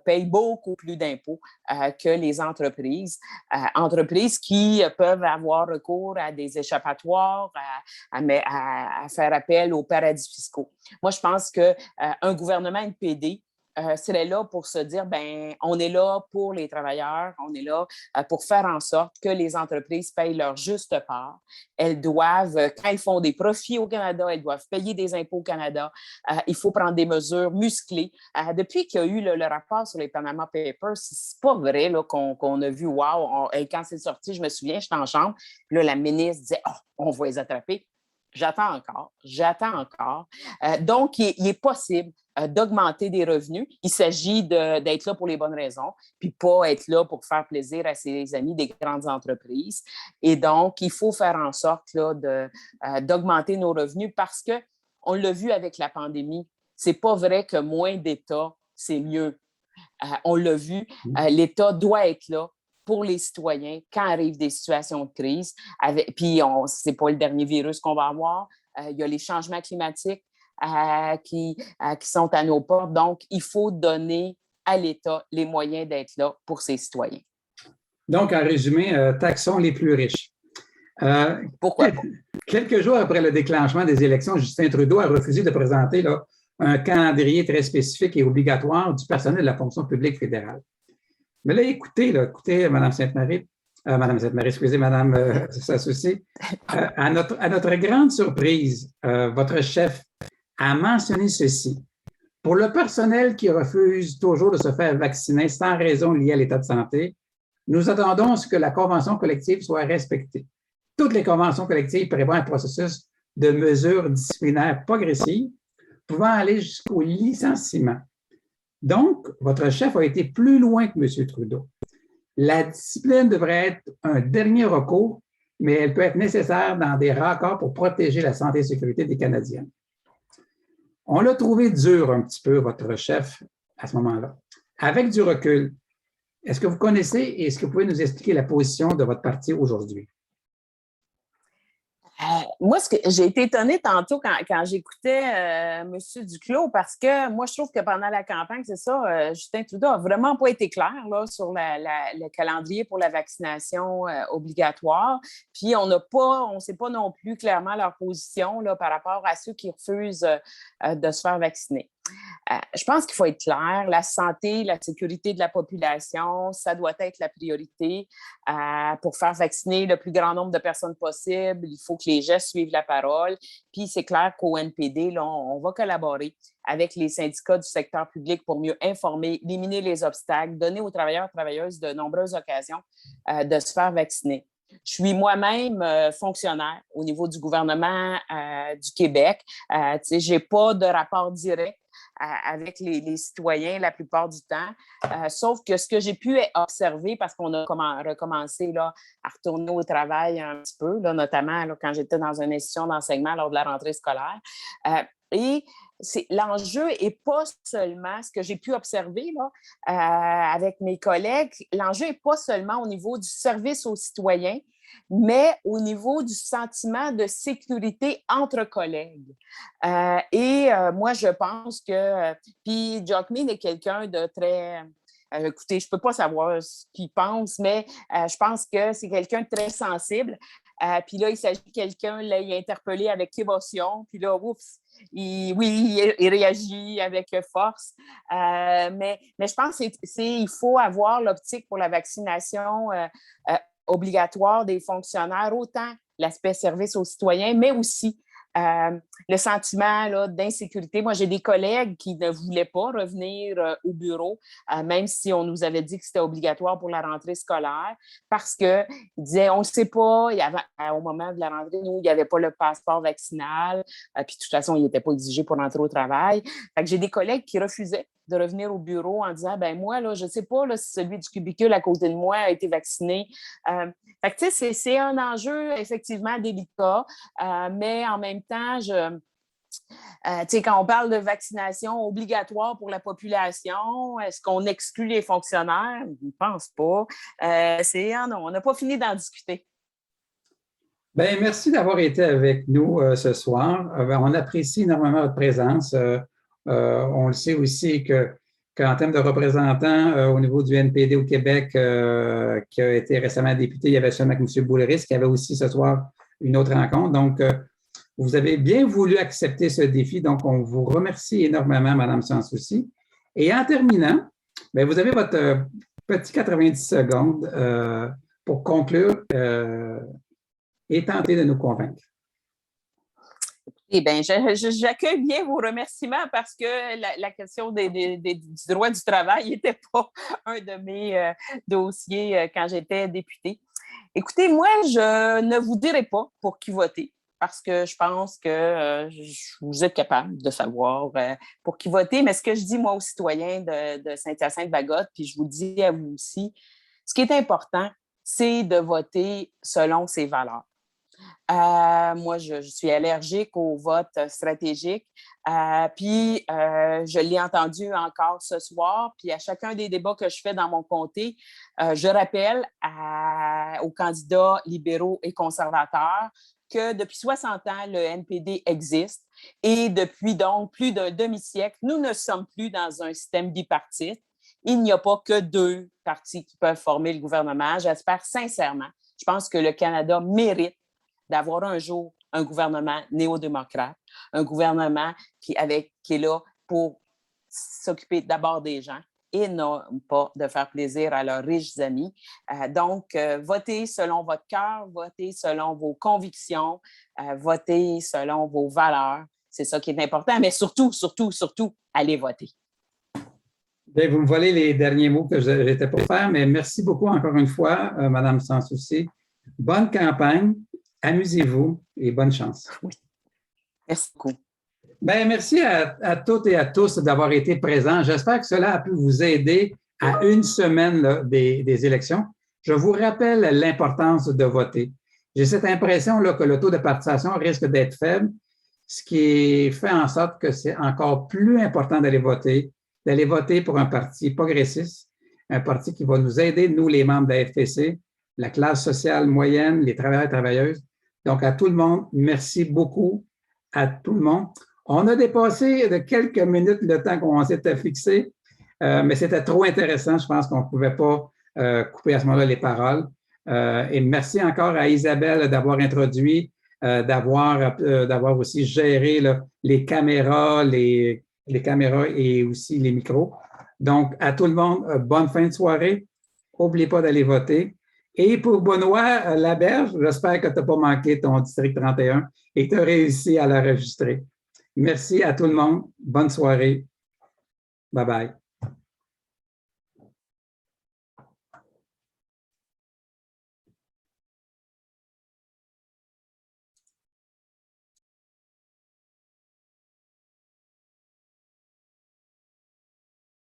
payent beaucoup plus d'impôts que les entreprises. Entreprises qui peuvent avoir recours à des échappatoires, à faire appel aux paradis fiscaux. Moi, je pense qu'un gouvernement NPD serait là pour se dire, on est là pour les travailleurs, on est là pour faire en sorte que les entreprises payent leur juste part. Elles doivent, quand elles font des profits au Canada, elles doivent payer des impôts au Canada. Il faut prendre des mesures musclées. Depuis qu'il y a eu le rapport sur les Panama Papers, c'est pas vrai là, qu'on a vu, wow, quand c'est sorti, je me souviens, j'étais en chambre, puis là, la ministre disait, on va les attraper. J'attends encore. Donc, il est possible d'augmenter des revenus. Il s'agit d'être là pour les bonnes raisons, puis pas être là pour faire plaisir à ses amis des grandes entreprises. Et donc, il faut faire en sorte là, d'augmenter nos revenus parce qu'on l'a vu avec la pandémie. C'est pas vrai que moins d'État, c'est mieux. On l'a vu, l'État doit être là pour les citoyens quand arrivent des situations de crise. Puis, ce n'est pas le dernier virus qu'on va avoir. Il y a les changements climatiques qui sont à nos portes. Donc, il faut donner à l'État les moyens d'être là pour ses citoyens. Donc, en résumé, taxons les plus riches. Pourquoi pas? Quelques jours après le déclenchement des élections, Justin Trudeau a refusé de présenter un calendrier très spécifique et obligatoire du personnel de la fonction publique fédérale. Mais là, écoutez, Mme Sainte-Marie, excusez, Mme Sassouci, à notre grande surprise, votre chef a mentionné ceci. Pour le personnel qui refuse toujours de se faire vacciner sans raison liée à l'état de santé, nous attendons à ce que la convention collective soit respectée. Toutes les conventions collectives prévoient un processus de mesures disciplinaires progressives pouvant aller jusqu'au licenciement. Donc, votre chef a été plus loin que M. Trudeau. La discipline devrait être un dernier recours, mais elle peut être nécessaire dans des rares cas pour protéger la santé et la sécurité des Canadiens. On l'a trouvé dur un petit peu, votre chef, à ce moment-là. Avec du recul, est-ce que vous connaissez et est-ce que vous pouvez nous expliquer la position de votre parti aujourd'hui? Moi, j'ai été étonnée tantôt quand j'écoutais M. Duclos parce que moi, je trouve que pendant la campagne, c'est ça, Justin Trudeau n'a vraiment pas été clair là, sur le calendrier pour la vaccination obligatoire. Puis, on ne sait pas non plus clairement leur position là, par rapport à ceux qui refusent de se faire vacciner. Je pense qu'il faut être clair, la santé, la sécurité de la population, ça doit être la priorité. Pour faire vacciner le plus grand nombre de personnes possible, il faut que les gestes suivent la parole. Puis c'est clair qu'au NPD, là, on va collaborer avec les syndicats du secteur public pour mieux informer, éliminer les obstacles, donner aux travailleurs et travailleuses de nombreuses occasions de se faire vacciner. Je suis moi-même fonctionnaire au niveau du gouvernement du Québec. Je n'ai pas de rapport direct avec les citoyens la plupart du temps. Sauf que ce que j'ai pu observer, parce qu'on a recommencé là, à retourner au travail un petit peu, là, notamment là, quand j'étais dans une institution d'enseignement lors de la rentrée scolaire, et l'enjeu n'est pas seulement, ce que j'ai pu observer là, avec mes collègues, l'enjeu n'est pas seulement au niveau du service aux citoyens, mais au niveau du sentiment de sécurité entre collègues. Moi, je pense que... puis Jacqueline est quelqu'un de très... écoutez, je ne peux pas savoir ce qu'il pense, mais je pense que c'est quelqu'un de très sensible. Puis là, il s'agit de quelqu'un, là, il est interpellé avec émotion, puis là, oups, il réagit avec force. Mais je pense qu'il faut avoir l'optique pour la vaccination obligatoire des fonctionnaires, autant l'aspect service aux citoyens, mais aussi le sentiment là, d'insécurité. Moi, j'ai des collègues qui ne voulaient pas revenir au bureau, même si on nous avait dit que c'était obligatoire pour la rentrée scolaire, parce qu'ils disaient, on ne sait pas, il y avait, au moment de la rentrée, nous, il n'y avait pas le passeport vaccinal, puis de toute façon, il n'était pas exigé pour rentrer au travail. Fait que j'ai des collègues qui refusaient de revenir au bureau en disant, ben moi, là, je ne sais pas là, si celui du cubicule à côté de moi a été vacciné. Fait que, tu sais, c'est un enjeu effectivement délicat, mais en même temps, tu sais, quand on parle de vaccination obligatoire pour la population, est-ce qu'on exclut les fonctionnaires? Je ne pense pas. Non, on n'a pas fini d'en discuter. Bien, merci d'avoir été avec nous ce soir. On apprécie énormément votre présence. On le sait aussi qu'en termes de représentants au niveau du NPD au Québec, qui a été récemment député, il y avait seulement M. Boulris, qui avait aussi ce soir une autre rencontre. Donc, vous avez bien voulu accepter ce défi. Donc, on vous remercie énormément, Mme Sans Souci. Et en terminant, bien, vous avez votre petit 90 secondes pour conclure et tenter de nous convaincre. Eh bien, j'accueille bien vos remerciements parce que la question du droit du travail n'était pas un de mes dossiers quand j'étais députée. Écoutez, moi, je ne vous dirai pas pour qui voter parce que je pense que vous êtes capable de savoir pour qui voter. Mais ce que je dis, moi, aux citoyens de Saint-Hyacinthe-Bagotte, puis je vous le dis à vous aussi, ce qui est important, c'est de voter selon ses valeurs. Moi, je suis allergique au vote stratégique. Puis, je l'ai entendu encore ce soir. Puis, à chacun des débats que je fais dans mon comté, je rappelle aux candidats libéraux et conservateurs que depuis 60 ans, le NPD existe. Et depuis donc plus d'un demi-siècle, nous ne sommes plus dans un système bipartite. Il n'y a pas que 2 partis qui peuvent former le gouvernement. J'espère sincèrement. Je pense que le Canada mérite d'avoir un jour un gouvernement néo-démocrate, un gouvernement qui est là pour s'occuper d'abord des gens et non pas de faire plaisir à leurs riches amis. Donc, votez selon votre cœur, votez selon vos convictions, votez selon vos valeurs. C'est ça qui est important, mais surtout, allez voter. Bien, vous me volez les derniers mots que j'étais pour faire, mais merci beaucoup encore une fois, Mme Sans Souci. Bonne campagne. Amusez-vous et bonne chance. Oui. Merci beaucoup. Bien, merci à toutes et à tous d'avoir été présents. J'espère que cela a pu vous aider à une semaine là, des élections. Je vous rappelle l'importance de voter. J'ai cette impression là, que le taux de participation risque d'être faible, ce qui fait en sorte que c'est encore plus important d'aller voter pour un parti progressiste, un parti qui va nous aider, nous, les membres de la FTC, la classe sociale moyenne, les travailleurs et travailleuses. Donc, à tout le monde, merci beaucoup à tout le monde. On a dépassé de quelques minutes le temps qu'on s'était fixé, mais c'était trop intéressant. Je pense qu'on ne pouvait pas couper à ce moment-là les paroles. Et merci encore à Isabelle d'avoir introduit, d'avoir aussi géré là, les caméras et aussi les micros. Donc, à tout le monde, bonne fin de soirée. N'oubliez pas d'aller voter. Et pour Benoît Laberge, j'espère que tu n'as pas manqué ton district 31 et que tu as réussi à l'enregistrer. Merci à tout le monde. Bonne soirée. Bye bye.